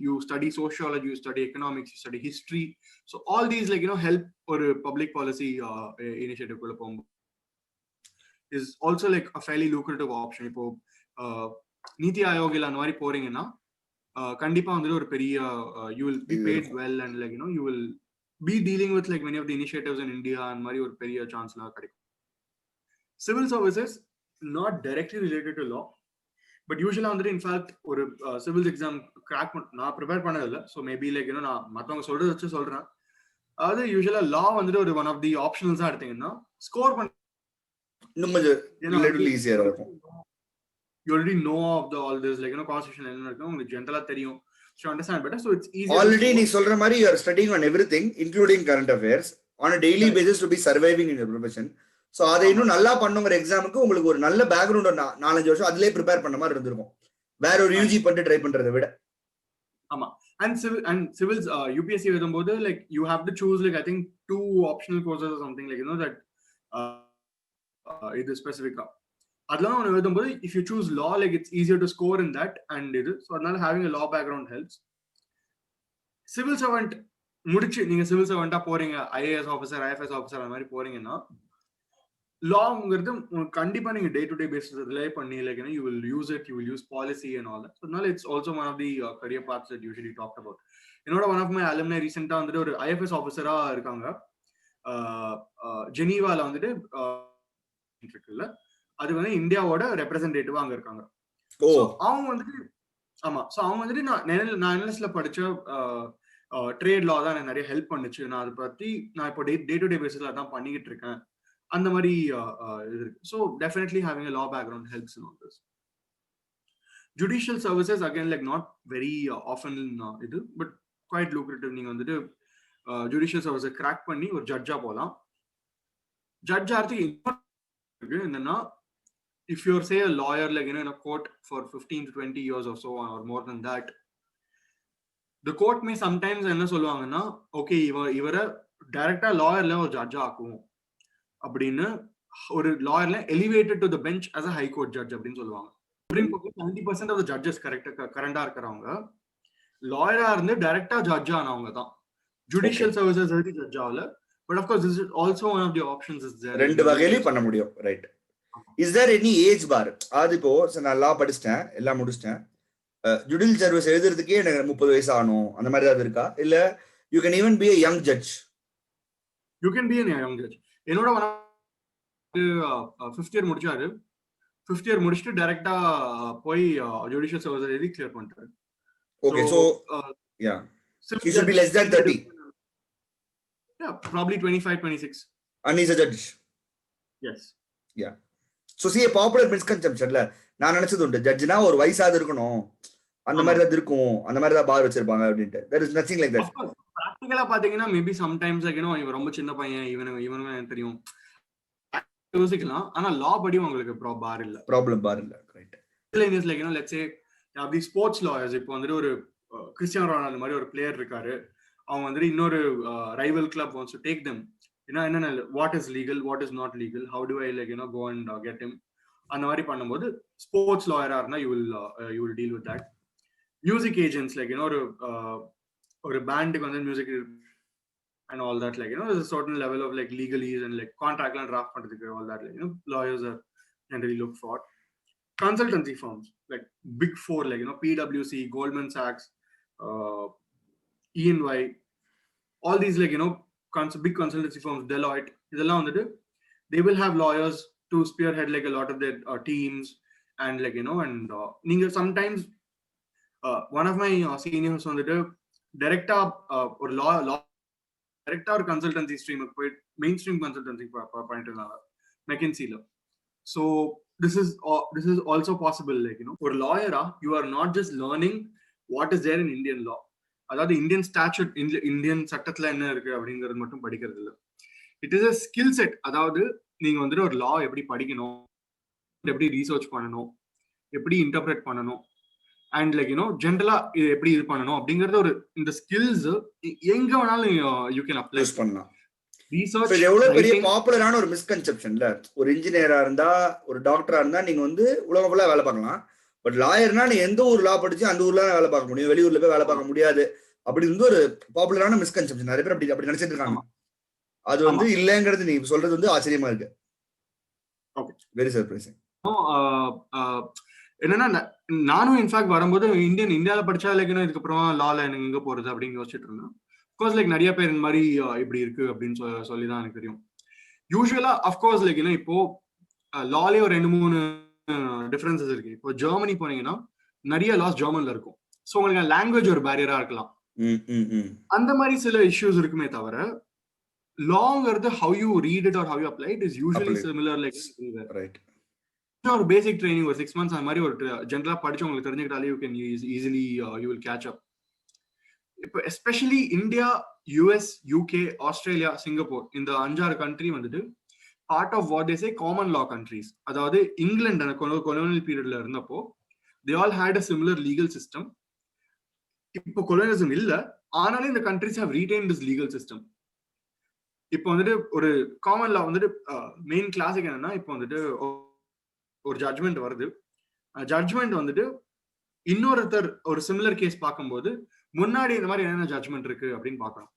you study sociology, you study economics, you study history. So all these help ஒரு public policy initiative குள்ள போகும்போது is also a fairly lucrative option. இப்போ நீதி ஆயோக்ல அந்த மாதிரி போறீங்கன்னா கண்டிப்பா வந்து ஒரு பெரிய you will be paid well and you will be dealing with many of the initiatives in India and மாதிரி ஒரு பெரிய சான்ஸ்லாம் கிடைக்கும். Civil services not directly related to law, but usually வந்துட்டு in fact ஒரு civil exam crack நான் prepare பண்ணது இல்லை. So maybe நான் மற்றவங்க சொல்றது வச்சு சொல்றேன். அதாவது யூஸ்வலா லா வந்துட்டு ஒரு ஒன் ஆஃப் தி ஆப்ஷனல்ஸா எடுத்தீங்கன்னா ஸ்கோர் பண்ண இன்னும் கொஞ்சம் ஈஸியா இருக்கும். You already know of all this constitution என்ன இருக்கு உங்களுக்கு ஜெனரலா தெரியும். So understand better, so it's easy. Already நீ சொல்ற மாதிரி you are studying on everything including current affairs on a daily basis to be surviving in your profession. So அதை இன்னும் நல்லா பண்ணுங்கிற எக்ஸாமுக்கு உங்களுக்கு ஒரு நல்ல பேக்ரவுண்ட் 4-5 வருஷம் அதிலே ப்ரிப்பேர் பண்ண மாதிரி இருந்திருக்கும், வேற ஒரு UG பண்ணிட்டு ட்ரை பண்றதை விட. ஆமா. and civils UPSC வரும்போது you have to choose I think 2 optional courses or something that இது ஸ்பெசிஃபிக்கா அதெல்லாம் ஒன்று எழுதும்போது if you choose law it's easier to score in that and இது. ஸோ அதனால having a law background helps. Civil servant முடிச்சு நீங்க சிவில் சர்வெண்டா போறீங்க, IAS ஆஃபீஸர் IFS ஆஃபீஸர் அந்த மாதிரி போறீங்கன்னா லாங்கிறது கண்டிப்பா நீங்க day to day basis relay பண்ணி you will use it, you will use policy and all that. So அதனால it's also one of the career paths that usually talked about. என்னோட one of my alumni recently வந்துட்டு ஒரு IFS ஆஃபீஸரா இருக்காங்க. ஜெனீவால வந்துட்டு இருக்குல்ல, அது வந்து இந்தியாவோட ரெப்ரசன்டேட்டிவா அங்க இருக்காங்க. அவங்க வந்துட்டு ஆமா. ஸோ அவங்க வந்துட்டு நான் NLSல படிச்ச ட்ரேட் லா தான் எனக்கு நிறைய ஹெல்ப் பண்ணுச்சு. நான் அதை பத்தி நான் இப்போ டே டு டே பேசிஸ்ல தான் பண்ணிக்கிட்டு இருக்கேன். அந்த மாதிரி இது இருக்கு. So definitely having a law background helps in all this. Judicial services again not very often இது, பட் quite lucrative. நீங்க வந்துட்டு ஜுடிஷியல் சர்வீஸை கிராக் பண்ணி ஒரு ஜட்ஜா போகலாம். ஜட்ஜ் ஆகிறதுக்கு என்னன்னா, if you're say a lawyer like in a court for 15 to 20 years or so or more than that, the court may sometimes என்ன சொல்லுவாங்கன்னா, ஓகே இவரை டைரக்டா லாயர்ல ஒரு ஜட்ஜ் ஆக்குவோம் அப்படின்னு ஒரு லாயர்ல elevated to the bench as a high court judge அப்படின்னு சொல்லுவாங்க. 90% ஆஃப் தி ஜட்ஜஸ் கரண்டா இருக்கிறவங்க லாயரா இருந்து டைரக்டா ஜட்ஜ் ஆனவங்க தான். ஜுடிஷியல் சர்வீசஸ் எழுதி ஜட்ஜ் ஆகல. But of course this is also one of the options is there. ரெண்டு வகையிலயும் பண்ண முடியும். Right. Is there any age bar? அது இப்போ நான் லா படிச்சிட்டேன், எல்லாம் முடிச்சிட்டேன், ஜுடிஷியல் சர்வீஸ் எழுதுறதுக்கே எனக்கு 30 வயசு ஆகணும் அந்த மாதிரி ஏதாவது இருக்கா? இல்ல you can even B a young judge? You can B a young judge. என்னோட 5th இயர் முடிச்சாரு. 5th இயர் முடிச்சிட்டு டைரக்டா போய் ஜுடிஷியல் சர்வீஸ் எழுதி கிளியர் பண்ணிட்டாரு. Okay, so yeah, he should be less than 30. Yeah, probably 25, 26. And he's a judge. Yes. Yeah. So see, a popular misconception la நான் நினைச்சது உண்டு, ஜட்ஜ்னா ஒரு வயசாவது இருக்கணும், அந்த மாதிரி தான் இருக்கும், அந்த மாதிரி தான் பார் வச்சிருப்பாங்க அப்படின்ட்டு. There is nothing like that. Of course, practically பாத்தீங்கன்னா மேபி சம்டைம்ஸ் like இவன் ரொம்ப சின்ன பையன், இவனுக்கு எனக்கு தெரியும் யோசிக்கலாம். ஆனா லா படி உங்களுக்கு பார் இல்ல, ப்ராப்ளம் பார் இல்ல. ரைட். லைக் let's say அப்படி ஸ்போர்ட்ஸ் லாயர்ஸ் இப்போ வந்துட்டு ஒரு கிறிஸ்டியானோ ரொனால்டோ மாதிரி ஒரு பிளேயர் இருக்காரு, அவங்க வந்துட்டு இன்னொரு rival club wants to take them, என்ன what is legal, what is not legal, how do I like go and get him, அந்த மாதிரி பண்ணும்போது ஸ்போர்ட்ஸ் லாயரா இருந்தா you will deal with that. Music agents like ஒரு பேண்டுக்கு வந்து music and all that, like there's a certain level of like legalese and like contract and draft பண்றதுக்கு all that, like lawyers are generally look for. Consultancy firms like big four, like PwC, Goldman Sachs, EY, all these like big consultancy firms, Deloitte, இதெல்லாம் வந்துட்டு they will have lawyers to spearhead like a lot of their teams and like and நீங்க sometimes one of my seniors வந்துட்டு டைரக்டா ஒரு டைரக்டா ஒரு consultancy ஸ்ட்ரீமுக்கு போய் main stream consultancy பண்ணிட்டு இருந்தாங்க மெக்கின்சில. So this is also possible, like ஒரு லாயரா you are not just learning what is there in Indian law, அதாவது இந்தியன் ஸ்டாட்யூட், இந்தியன் சட்டத்துல என்ன இருக்கு அப்படிங்கிறது மட்டும் படிக்கிறது இல்லை. It is a skill set. அதாவது நீங்க வந்துட்டு ஒரு லா எப்படி படிக்கணும், எப்படி ரீசர்ச் பண்ணணும், எப்படி இன்டர்பிரேட் பண்ணணும், அண்ட் லைக் ஜென்ரலா இது எப்படி இது பண்ணணும் அப்படிங்கறது ஒரு இந்த ஸ்கில்ஸ் எங்க வேணாலும் யூ கேன் அப்ளை பண்ணலாம். ரிசர்ச் எவ்வளவு பெரிய பாப்புலரான ஒரு மிஸ்கன்செப்ஷன்ல, ஒரு இன்ஜினியரா இருந்தா ஒரு டாக்டரா இருந்தா நீங்க வந்து உலகம் ஃபுல்லா வேலை பார்க்கலாம். பட் லாயர்னா நீ எந்த ஊர் லா படிச்சு அந்த ஊர்ல வேலை பார்க்க முடியும், வெளியூர்ல போய் வேலை பார்க்க முடியாது அப்படின்னு ஒரு பாப்புலரான மிஸ்கன்செப்ஷன். நிறைய பேர் அப்படி நினைச்சிட்டு இருக்காங்க. அது வந்து இல்லங்கிறது நீ சொல்றது வந்து ஆச்சரியமா இருக்கு. Very surprising. என்னன்னா நானும் இன்ஃபேக்ட் வரும்போது இந்தியாவில படிச்சா லைக் இதுக்கப்புறம் லால எனக்கு எங்க போறது அப்படின்னு யோசிச்சுட்டு இருந்தேன். அஃப்கோர்ஸ் லைக் நிறைய பேர் இந்த மாதிரி இப்படி இருக்கு அப்படின்னு சொல்லிதான் எனக்கு தெரியும். யூஸ்வலா அஃப்கோர்ஸ் லைக் இப்போ லாலே ஒரு 2-3 டிஃபரன்சஸ் இருக்கு. இப்போ ஜெர்மனி போனீங்கன்னா நிறைய லாஸ் ஜெர்மன்ல இருக்கும். ஸோ உங்களுக்கு லாங்குவேஜ் ஒரு பேரியரா இருக்கலாம். அந்த மாதிரி சில இஷ்யூஸ் இருக்குமே தவிர லாங்கிறது how you read it or how you apply it is usually similar like right. ஒரு பேசிக் ட்ரைனிங் ஒரு 6 months அந்த மாதிரி ஒரு ஜென்ரலா படிச்சு உங்களுக்கு தெரிஞ்சுக்கிட்டாலே you can easily you will catch up. இப்போ especially India, US, UK, Australia, Singapore இந்த 5-6 கண்ட்ரி வந்துட்டு part of what they say common law countries. அதாவது இங்கிலாந்து அந்த கொலோனியல் பீரியட்ல இருந்தப்போ they all had a similar legal system. இப்போ colonialism இல்ல, ஆனாலும் இந்த countries have retained this legal system. இப்போ வந்துட்டு ஒரு காமன் லா வந்துட்டு மெயின் கிளாசிக் என்னன்னா, இப்போ வந்துட்டு ஒரு ஜட்ஜ்மெண்ட் வருது. ஜட்ஜ்மெண்ட் வந்துட்டு இன்னொருத்தர் ஒரு சிமிலர் கேஸ் பார்க்கும்போது முன்னாடி இந்த மாதிரி என்ன ஜட்ஜ்மெண்ட் இருக்கு அப்படின்னு பார்க்கணும்.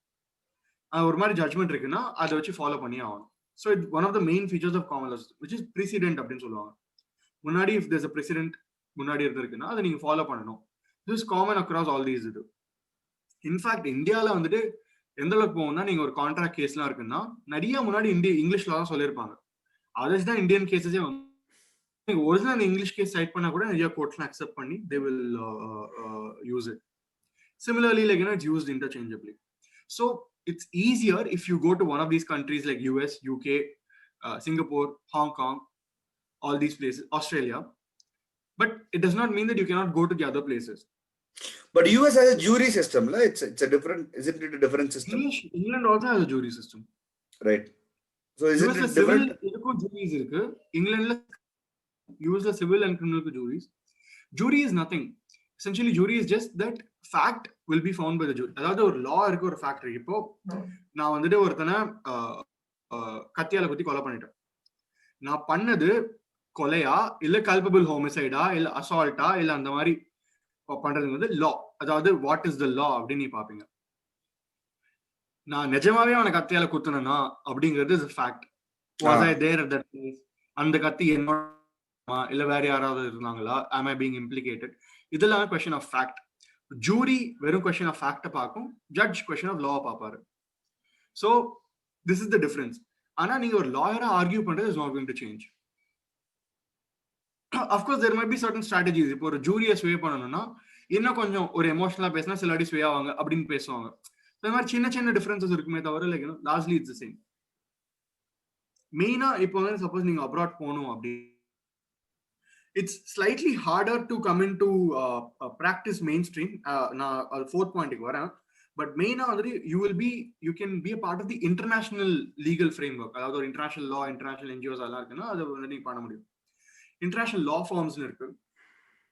ஒரு மாதிரி ஜட்ஜ்மெண்ட் இருக்குன்னா அதை வச்சு ஃபாலோ பண்ணி ஆகணும். So it one of the main features of common law which is precedent அப்படின்னு சொல்லுவாங்க. முன்னாடி இஃப் தேர்ஸ் அ ப்ரெசிடென்ட் முன்னாடி இருந்திருக்குன்னா அதை நீங்க ஃபாலோ பண்ணணும். This is common across all these. இது இன்ஃபேக்ட் இந்தியாவில் வந்துட்டு எந்த அளவுக்கு போகும்னா, நீங்க ஒரு கான்ட்ராக்ட் கேஸ்லாம் இருக்குன்னா நிறைய முன்னாடி இங்கிலீஷ்ல தான் சொல்லியிருப்பாங்க. அதர்ஸ் தான் இந்தியன் கேசஸே வந்து ஒரிஜினல் இங்கிலீஷ் கேஸ் சைட் பண்ணா கூட நிறைய கோர்ட்ஸ்லாம் அக்செப்ட் பண்ணி they will use it. Similarly, like it's used interchangeably. So it's easier if you go to one of these countries like US, UK, Singapore, Hong Kong, all these places, Australia. But it does not mean that you cannot go to the other places. But US has a jury system, la? It's a different, isn't it a different system? England also has a jury system. Right. So is யூஎஸ்ல it civil different? இதுக்கும் juries இருக்கு. இங்கிலாந்துல யூஎஸ்ல civil and கிரிமினலுக்கு juries. Jury is nothing. Essentially jury is just that fact will be found by the jury. அதாவது ஒரு லா இருக்கு, ஒரு ஃபேக்ட் இருக்கு. இப்போ நான் வந்துட்டு ஒருத்தனை கத்தியால குத்தி கொலை பண்ணிட்டேன். நான் பண்ணது கொலையா இல்ல கல்பபிள் ஹோமிசைடா இல்ல அசால்ட்டா இல்ல அந்த மாதிரி பண்றது வந்து லா. அதாவது வாட் இஸ் த லா அப்படின்னு நீ பாப்பீங்க. நான் நிஜமாவே அவனை கத்தியால குத்துனா அப்படிங்கிறது is fact. Was I there at that place? அந்த கத்தி என்னோட இல்ல வேற யாராவது இருந்தாங்களா? am I being implicated? இதெல்லாம் கொஸ்டின் ஆஃப் ஃபேக்ட். ஜூரி வெறும் கொஸ்டின் ஆஃப் ஃபேக்ட பார்க்கும், ஜட்ஜ் கொஸ்டின் ஆஃப் லா பார்ப்பாரு. So this is the difference. ஆனா நீங்க ஒரு லாயரா ஆர்கியூ பண்றது is not going to change. Of course there might be certain strategies. இப்போ ஒரு ஜூரியை ஸ்வே பண்ணணும்னா இன்னும் கொஞ்சம் ஒரு எமோஷனலா பேசினா சில அடி ஸ்வே ஆவாங்க அப்படின்னு பேசுவாங்க. இந்த மாதிரி சின்ன சின்ன டிஃபரன்சஸ் இருக்குமே தவிர like lastly it's the same. மெயினா இப்போ வந்து சப்போஸ் நீங்க அப்ராட் போகணும் அப்படி, it's slightly harder to come in to practice mainstream. நான் அது ஃபோர்த் பாயிண்ட்டுக்கு வரேன். பட் மெயினா வந்துட்டு you can be a part of the international legal framework. அதாவது ஒரு இன்டர்நேஷனல் லா, இன்டர்நேஷனல் என்ஜிஓஸ் எல்லாம் இருக்குன்னா அதை வந்து நீங்க பண்ண முடியும். இன்டர்நேஷனல் லா ஃபார்ம்ஸ்னு இருக்கு.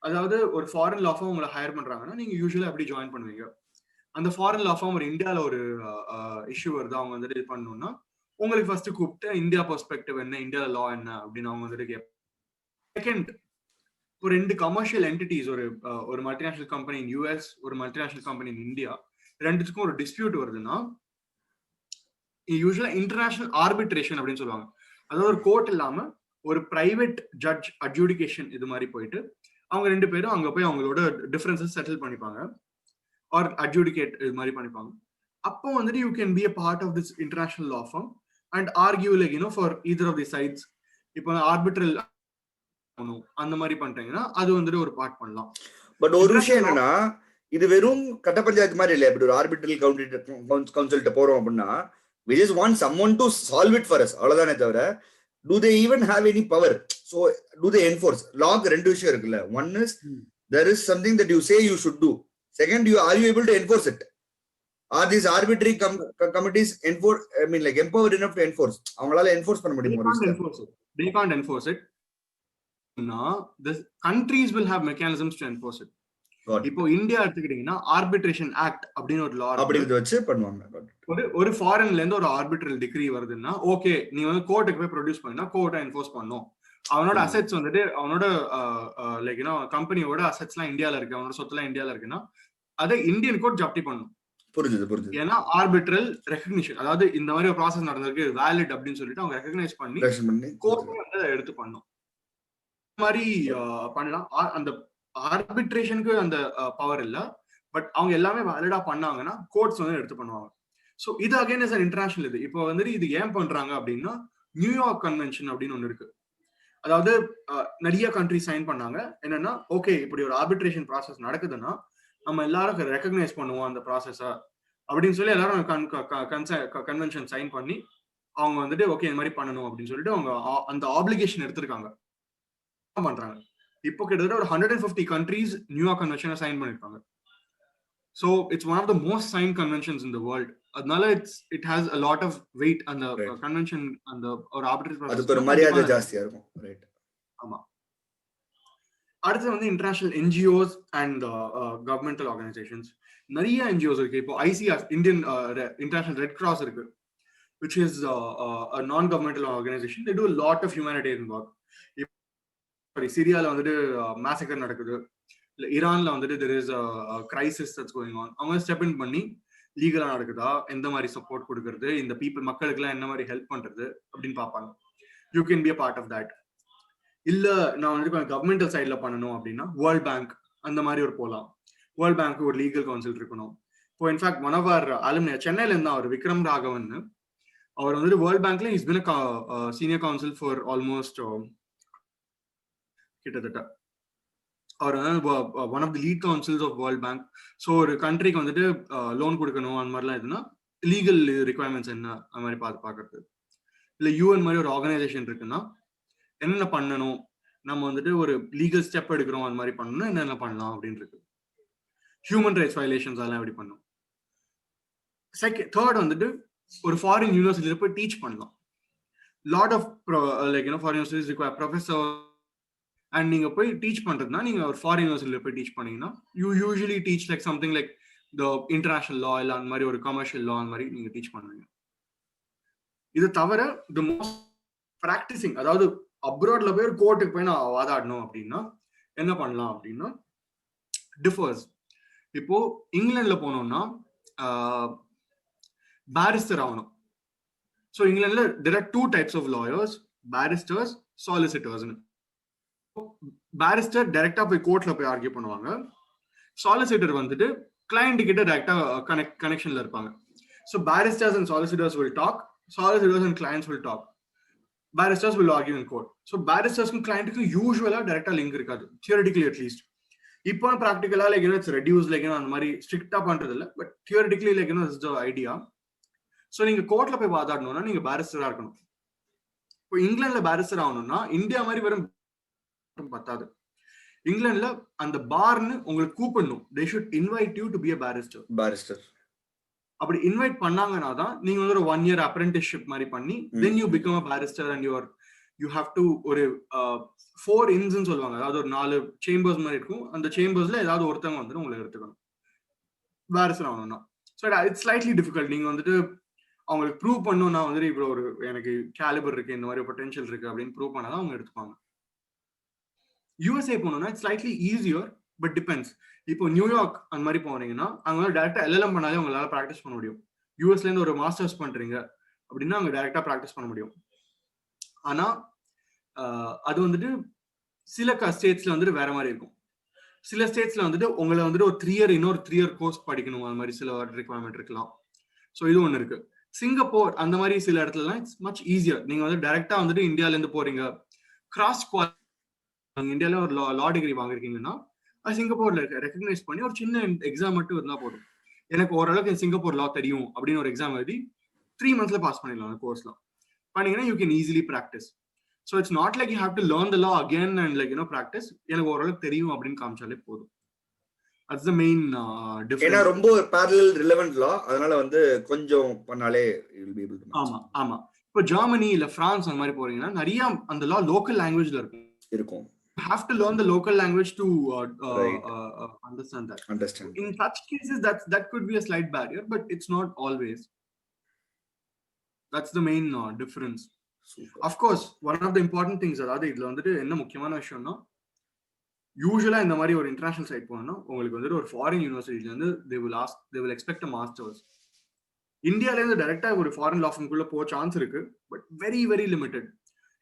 அதாவது ஒரு ஃபாரின் லா ஃபார்ம் உங்களை ஹையர் பண்றாங்கன்னா நீங்க யூஸ்வலா எப்படி ஜாயின் பண்ணுவீங்க? அந்த ஃபாரின் லா ஃபார்ம் ஒரு இந்தியாவில் ஒரு இஷ்யூ வருது, அவங்க வந்துட்டு இது பண்ணணும்னா உங்களுக்கு ஃபர்ஸ்ட் கூப்பிட்டு இந்தியா பெர்ஸ்பெக்டிவ் என்ன, இந்தியாவில் லா என்ன அப்படின்னு அவங்க வந்துட்டு கேட்பாங்க. செகண்ட், ஒரு ரெண்டு கமர்ஷியல் என்டிட்டிஸ், ஒரு மல்டிநேஷனல் கம்பெனி இன் யூஎஸ், ஒரு மல்டிநேஷனல் கம்பெனி இன் இந்தியா, ரெண்டுத்துக்கும் ஒரு டிஸ்பியூட் வருதுன்னா யூஸ்வலா இன்டர்நேஷனல் ஆர்பிட்ரேஷன் அப்படின்னு சொல்லுவாங்க. அதாவது ஒரு கோர்ட் இல்லாம ஒரு பிரைவேட் ஜட்ஜ் அட்ஜூடிகேஷன் இது மாதிரி போயிட்டு அவங்க ரெண்டு பேரும் அங்க போய் அவங்களோட டிஃபரன்சஸ் செட்டில் பண்ணிப்பாங்க ஆர் அட்ஜூடிகேட் இது மாதிரி பண்ணிப்பாங்க. அப்போ வந்துட்டு you can be a part of this international law form and argue like for either of the sides. இப்போ ஆர்பிட்ரல் அந்த மாதிரி பண்றீங்கன்னா அது வந்துட்டு ஒரு பார்ட் பண்ணலாம். பட் ஒரு விஷயம் என்னன்னா, இது வெறும் கட்ட பஞ்சாயத்து மாதிரி இல்லையா? இப்படி ஒரு ஆர்பிட்ரல் கவுன்சில்கிட்ட போறோம் அப்படின்னா we just want someone to solve it for us, அவ்வளவுதானே தவிர do they even have any power? So do they enforce? law ரெண்டு விஷயம் இருக்குல்ல. one is there is something that you say you should do. Second, are you able to enforce it? Are these arbitrary committees empowered enough to enforce? அவங்களால enforce பண்ண முடியுமா? They can't enforce it. Now the countries will have mechanisms to enforce it. இப்போ India எடுத்துக்கிட்டீங்கன்னா arbitration act அப்படின்னு ஒரு லா அப்படிங்கறத வச்சு பண்ணுவாங்க. ஒரு ஃபாரின்ல இருந்து ஒரு ஆர்பிட்ரல் டிகிரி வருதுன்னா ஓகே, நீ வந்து கோர்ட்டுக்கு போய் ப்ரொடியூஸ் பண்ணா கோர்ட்டை என்ஃபோர்ஸ் பண்ணும். அவனோட அசெட்ஸ் வந்துட்டு அவனோட லைக் கம்பெனியோட அசெட்ஸ் எல்லாம் இந்தியால இருக்கு, அவனோட சொத்துலாம் இந்தியால இருக்குன்னா அதை இந்தியன் கோர்ட் ஜப்தி பண்ணும். புரிஞ்சுது. ஏன்னா ஆர்பிட்ரல் ரெகக்னிஷன், அதாவது இந்த மாதிரி ஒரு ப்ராசஸ் நடந்திருக்கு, வேலிட் அப்படின்னு சொல்லிட்டு அவங்க ரெகக்னைஸ் பண்ணி கோர்ட் வந்து எடுத்து பண்ணும். இந்த மாதிரி பண்ணலாம். அந்த ஆர்பிட்ரேஷனுக்கு அந்த பவர் இல்ல, பட் அவங்க எல்லாமே வேலிடா பண்ணாங்கன்னா கோர்ட்ஸ் வந்து எடுத்து பண்ணுவாங்க. சோ இது அகைன் இஸ் an இன்டர்நேஷனல். இது இப்போ வந்துட்டு இது ஏன் பண்றாங்க அப்படின்னா நியூயார்க் கன்வென்ஷன் அப்படின்னு ஒண்ணு இருக்கு. அதாவது நிறைய கண்ட்ரி சைன் பண்ணாங்க. என்னன்னா ஓகே, இப்படி ஒரு ஆர்பிட்ரேஷன் ப்ராசஸ் நடக்குதுன்னா நம்ம எல்லாரும் ரெகக்னைஸ் பண்ணுவோம் அந்த ப்ராசஸ அப்படின்னு சொல்லி எல்லாரும் கன்வென்ஷன் சைன் பண்ணி அவங்க வந்துட்டு ஓகே இந்த மாதிரி பண்ணணும் அப்படின்னு சொல்லிட்டு அவங்க அந்த ஆப்ளிகேஷன் எடுத்திருக்காங்க, பண்றாங்க. இப்போ கிட்டத்தட்ட ஒரு 150 கண்ட்ரீஸ் நியூயார்க் கன்வென்ஷனை சைன் பண்ணிருக்காங்க. So it's one of the most signed conventions in the world. அதனால it has a lot of weight. அந்த convention அந்த ஒரு arbitrary process அதுக்கு ஒரு மரியாதை ஜாஸ்தியா இருக்கும். ரைட். ஆமா. அடுத்து வந்து international NGOs and governmental organisations. நிறைய என்ஜிஓஸ் இருக்கு. இப்போ ICR, Indian international red cross இருக்கு, which is a non-governmental organization. They do a lot of humanitarian work. சிரியால வந்துட்டு மேசக்கர் நடக்குது, இல்ல ஈரான்ல வந்துட்டு there is a crisis that's going on. அவங்க ஸ்டெப் இன் பண்ணி லீகலா நடக்குதா, எந்த மாதிரி சப்போர்ட் கொடுக்கறது, இந்த பீப்புள் மக்களுக்கு எல்லாம் என்ன மாதிரி ஹெல்ப் பண்றது அப்படின்னு பாப்பாங்க. You can be a part of that. இல்ல நான் வந்து கவர்மெண்டல் சைட்ல பண்ணணும் அப்படின்னா வேர்ல்ட் பேங்க் அந்த மாதிரி ஒரு போலாம். வேர்ல்ட் பேங்க் ஒரு லீகல் கவுன்சில் இருக்கணும். இப்போ in fact one of our alumni சென்னையில இருந்தா அவர் விக்ரம் ராகவன், அவர் வந்துட்டு வேர்ல்ட் பேங்க்ல is been senior counsel for almost கிட்டத்தட்ட அவர் one of the lead counsels of world bank. So ஒரு கண்ட்ரிக்கு வந்துட்டு லோன் கொடுக்கணும் அந்த மாதிரிலாம் எதுனா லீகல் ரிக்வயர்மெண்ட்ஸ் என்ன அந்த மாதிரி பார்க்கறது. இல்லை யூஎன் மாதிரி ஒரு ஆர்கனைசேஷன் இருக்குன்னா என்னென்ன பண்ணணும், நம்ம வந்துட்டு ஒரு லீகல் ஸ்டெப் எடுக்கிறோம் அந்த மாதிரி பண்ணணும், என்னென்ன பண்ணலாம் அப்படின்னு இருக்கு. ஹியூமன் ரைட்ஸ் வயலேஷன்ஸ் அதெல்லாம் எப்படி பண்ணும். தேர்ட் வந்துட்டு ஒரு ஃபாரின் யூனிவர்சிட்டியில போய் டீச் பண்ணலாம். Lot of like foreign universities require professor. And நீங்க போய் டீச் பண்றதுனா நீங்க ஒரு ஃபாரின் யூனிவர்சிட்டியில போய் டீச் பண்ணீங்கன்னா you usually teach like something like the international லா இல்ல அந்த மாதிரி ஒரு கமர்ஷியல் லா அந்த மாதிரி நீங்க டீச் பண்ணுவீங்க. இது தவிர த மோஸ்ட் பிராக்டிசிங், அதாவது அப்ராட்ல போய் ஒரு கோர்ட்டுக்கு போய் நான் வாதாடணும் அப்படின்னா என்ன பண்ணலாம் அப்படின்னா டிஃபர்ஸ். இப்போ இங்கிலாந்துல போனோம்னா பாரிஸ்டர் ஆகணும். ஸோ இங்கிலாந்துல there are 2 types of lawyers, barristers, solicitors. Barrister டைரக்டா போய் கோர்ட்ல போய் ஆர்கியூ பண்ணுவாங்க. சாலிசிட்டர் வந்துட்டு கிளையண்ட் கிட்ட டைரக்டா கனெக்ஷன்ல இருப்பாங்க. So barristers and solicitors will talk, solicitors and clients will talk, barristers will argue in court. So barristers and client ku usually direct link irukadu, theoretically at least. இப்போ practically like it's reduced like அந்த மாதிரி ஸ்ட்ரிக்ட்டா பண்றது இல்ல, but theoretically like this is the idea. So நீங்க கோர்ட்ல போய் வாதாடணும்னா நீங்க பாரிஸ்டரா இருக்கணும். இப்போ இங்கிலாந்துல பாரிஸ்டர் ஆகணும்னா இந்தியா மாதிரி வெறும் பத்தாது. இங்கிலாந்துல அந்த பார்னு உங்களுக்கு கூப்பிடணும். they should invite you to be a barrister. அப்படி இன்வைட் பண்ணாங்கன்னா தான் நீங்க வந்து ஒரு 1 year apprenticeship மாதிரி பண்ணி then you become a barrister and you have to ஒரு 4 inns ன்னு சொல்லுவாங்க, அதாவது ஒரு 4 chambers மாதிரி இருக்கும். அந்த chambersல ஏதாவது ஒருத்தவங்க வந்து உங்களுக்கு எடுத்துக்கணும் barrister ஆகணும்னா. So it's slightly difficult. நீங்க வந்துட்டு அவங்களுக்கு ப்ரூவ் பண்ணணும் நான் வந்துட்டு இப்போ ஒரு எனக்கு கேலிபர் இருக்கு, இந்த மாதிரி பொட்டன்ஷியல் இருக்கு அப்படின்னு ப்ரூவ் பண்ணாதான் அவங்க எடுத்துப்பாங்க. யூஎஸ்ஏ போனோம்னா it's slightly easier, but depends. இப்போ நியூயார்க் அந்த மாதிரி போனீங்கன்னா அங்க வந்து டேரக்டா எல்எல்எம் பண்ணாலே உங்களால ப்ராக்டிஸ் பண்ண முடியும். யூஎஸ்ல இருந்து ஒரு மாஸ்டர்ஸ் பண்றீங்க அப்படின்னா அங்க டைரக்டா ப்ராக்டிஸ் பண்ண முடியும். ஆனா அது வந்துட்டு சில ஸ்டேட்ஸ்ல வந்துட்டு வேற மாதிரி இருக்கும். சில ஸ்டேட்ஸ்ல வந்துட்டு உங்களை வந்துட்டு ஒரு 3 year இன்னொரு 3 year கோர்ஸ் படிக்கணும், அது மாதிரி சில ரிக்வயர்மெண்ட் இருக்கலாம். ஸோ இது ஒன்று இருக்கு. சிங்கப்பூர் அந்த மாதிரி சில இடத்துலலாம் இட்ஸ் மச் ஈஸியர். நீங்க வந்து டைரக்டா வந்துட்டு இந்தியால இருந்து போறீங்க, கிராஸ் இந்தியால ஒரு லா டிகிரி வாங்கிருக்கீங்கன்னா சிங்கப்பூர்ல ரெகக்னைஸ் பண்ணி ஒரு சின்ன எக்ஸாம் மட்டும் இருந்தா போதும். எனக்கு ஓரளவுக்கு சிங்கப்பூர் லா தெரியும் அப்படின்னு ஒரு எக்ஸாம் எழுதி 3 monthsல பாஸ் பண்ணிடலாம். அந்த கோர்ஸ்லாம் பண்ணீங்கன்னா you can easily practice. So it's not like you have to learn the law again and like practice. எனக்கு ஓரளவுக்கு தெரியும் அப்படின்னு காமிச்சாலே போதும். That's the main difference. ஏன்னா ரொம்ப ஒரு parallel relevant law, அதனால வந்து கொஞ்சம் பண்ணாலே you will be able to manage. ஆமா ஆமா. இப்போ ஜெர்மனி இல்ல பிரான்ஸ் அந்த மாதிரி போறீங்கன்னா நிறைய அந்த லா லோக்கல் லாங்குவேஜ்ல இருக்கும். You have to learn the local language to understand that. In such cases that could be a slight barrier, but it's not always. That's the main difference. Super. Of course, one of the important things அதாவது இதுல வந்துட்டு என்ன முக்கியமான விஷயம்னா, யூசுவலா இந்த மாதிரி ஒரு international side போனோம்னா உங்களுக்கு வந்துட்டு ஒரு ஃபாரின் யூனிவர்சிட்டில இருந்து they will expect a masters. இந்தியால இருந்து டைரக்டா ஒரு ஃபாரின் லா ஃபார்ம்குள்ள போக சான்ஸ் இருக்கு, but very very limited.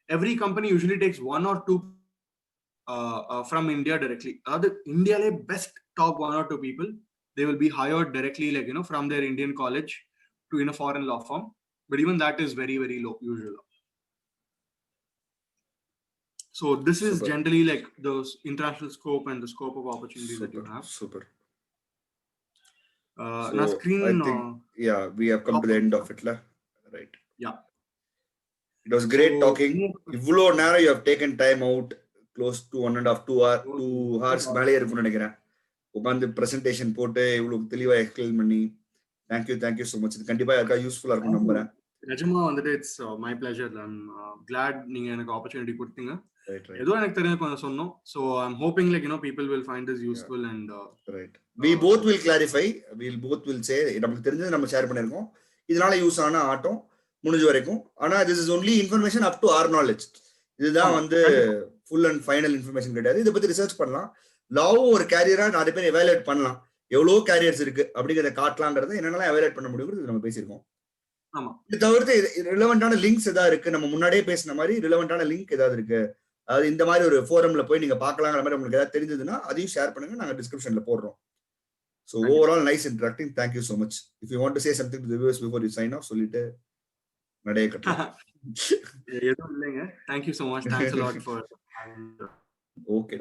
Every company usually takes 1 or 2 from India directly. அதாவது இந்தியாலே best top 1 or 2 people, they will be hired directly like from their Indian college to in a foreign law firm, but even that is very very low usually. So this is super. Generally like the international scope and the scope of opportunities super, that you have. Super. So now screen, I think, yeah, we have come to the end of it, right? Yeah. It was great talking. Ivlo நேரம் you have taken time out, close to 1.5 2 hours மேலே இருக்கும்னு நினைக்கிறேன். உட்கார்ந்து presentation போட்டு இவ்வளவு தெளிவா explain பண்ணி thank you so much. இது கண்டிப்பா யாருக்கா யூஸ்ஃபுல்லா இருக்கும் நம்புறேன். நிஜமா வந்துட்டு it's my pleasure. I'm glad நீங்க எனக்கு opportunity கொடுத்தீங்க. ஏதோ எனக்கு தெரிஞ்ச கொஞ்சம் சொன்னோம். So I'm hoping like people will find this useful. Yeah. And right, we both will clarify, both will say நமக்கு தெரிஞ்சது நம்ம ஷேர் பண்ணிருக்கோம், இதனால யூஸ் ஆன ஆட்டம் முடிஞ்ச வரைக்கும். ஆனா this is only information up to our knowledge. இதுதான் வந்து full and final information கிடையாது. இத பத்தி ரிசர்ச் பண்ணலாம். லாவும் ஒரு கேரியரா நிறைய பேர் எவாலுவேட் பண்ணலாம். எவ்வளவு கேரியர்ஸ் இருக்கு அப்படிங்கறத காட்டலாம்ங்கறத என்னென்னலாம் எவாலுவேட் பண்ண முடியும்னு நம்ம பேசியிருக்கோம். ஆமா, இது தவிர்த்து ரிலவெண்டான லிங்க்ஸ் ஏதாவது இருக்கு, நம்ம முன்னாடியே பேசின மாதிரி ரிலவெண்டான லிங்க் ஏதாவது இருக்கு, அதாவது இந்த மாதிரி ஒரு ஃபோரம்ல போய் நீங்க பார்க்கலாங்கிற மாதிரி உங்களுக்கு ஏதாவது தெரிஞ்சதுன்னா அதையும் ஷேர் பண்ணுங்க, நாங்க டிஸ்கிரிப்ஷன்ல போடுறோம். So overall nice interacting. Thank you so much. If you want to say something to the viewers before you sign off, சொல்லிட்டு நடைய கட்டலாம். எதுவும் இல்லைங்க. Thank you so much. Thanks a lot for okay.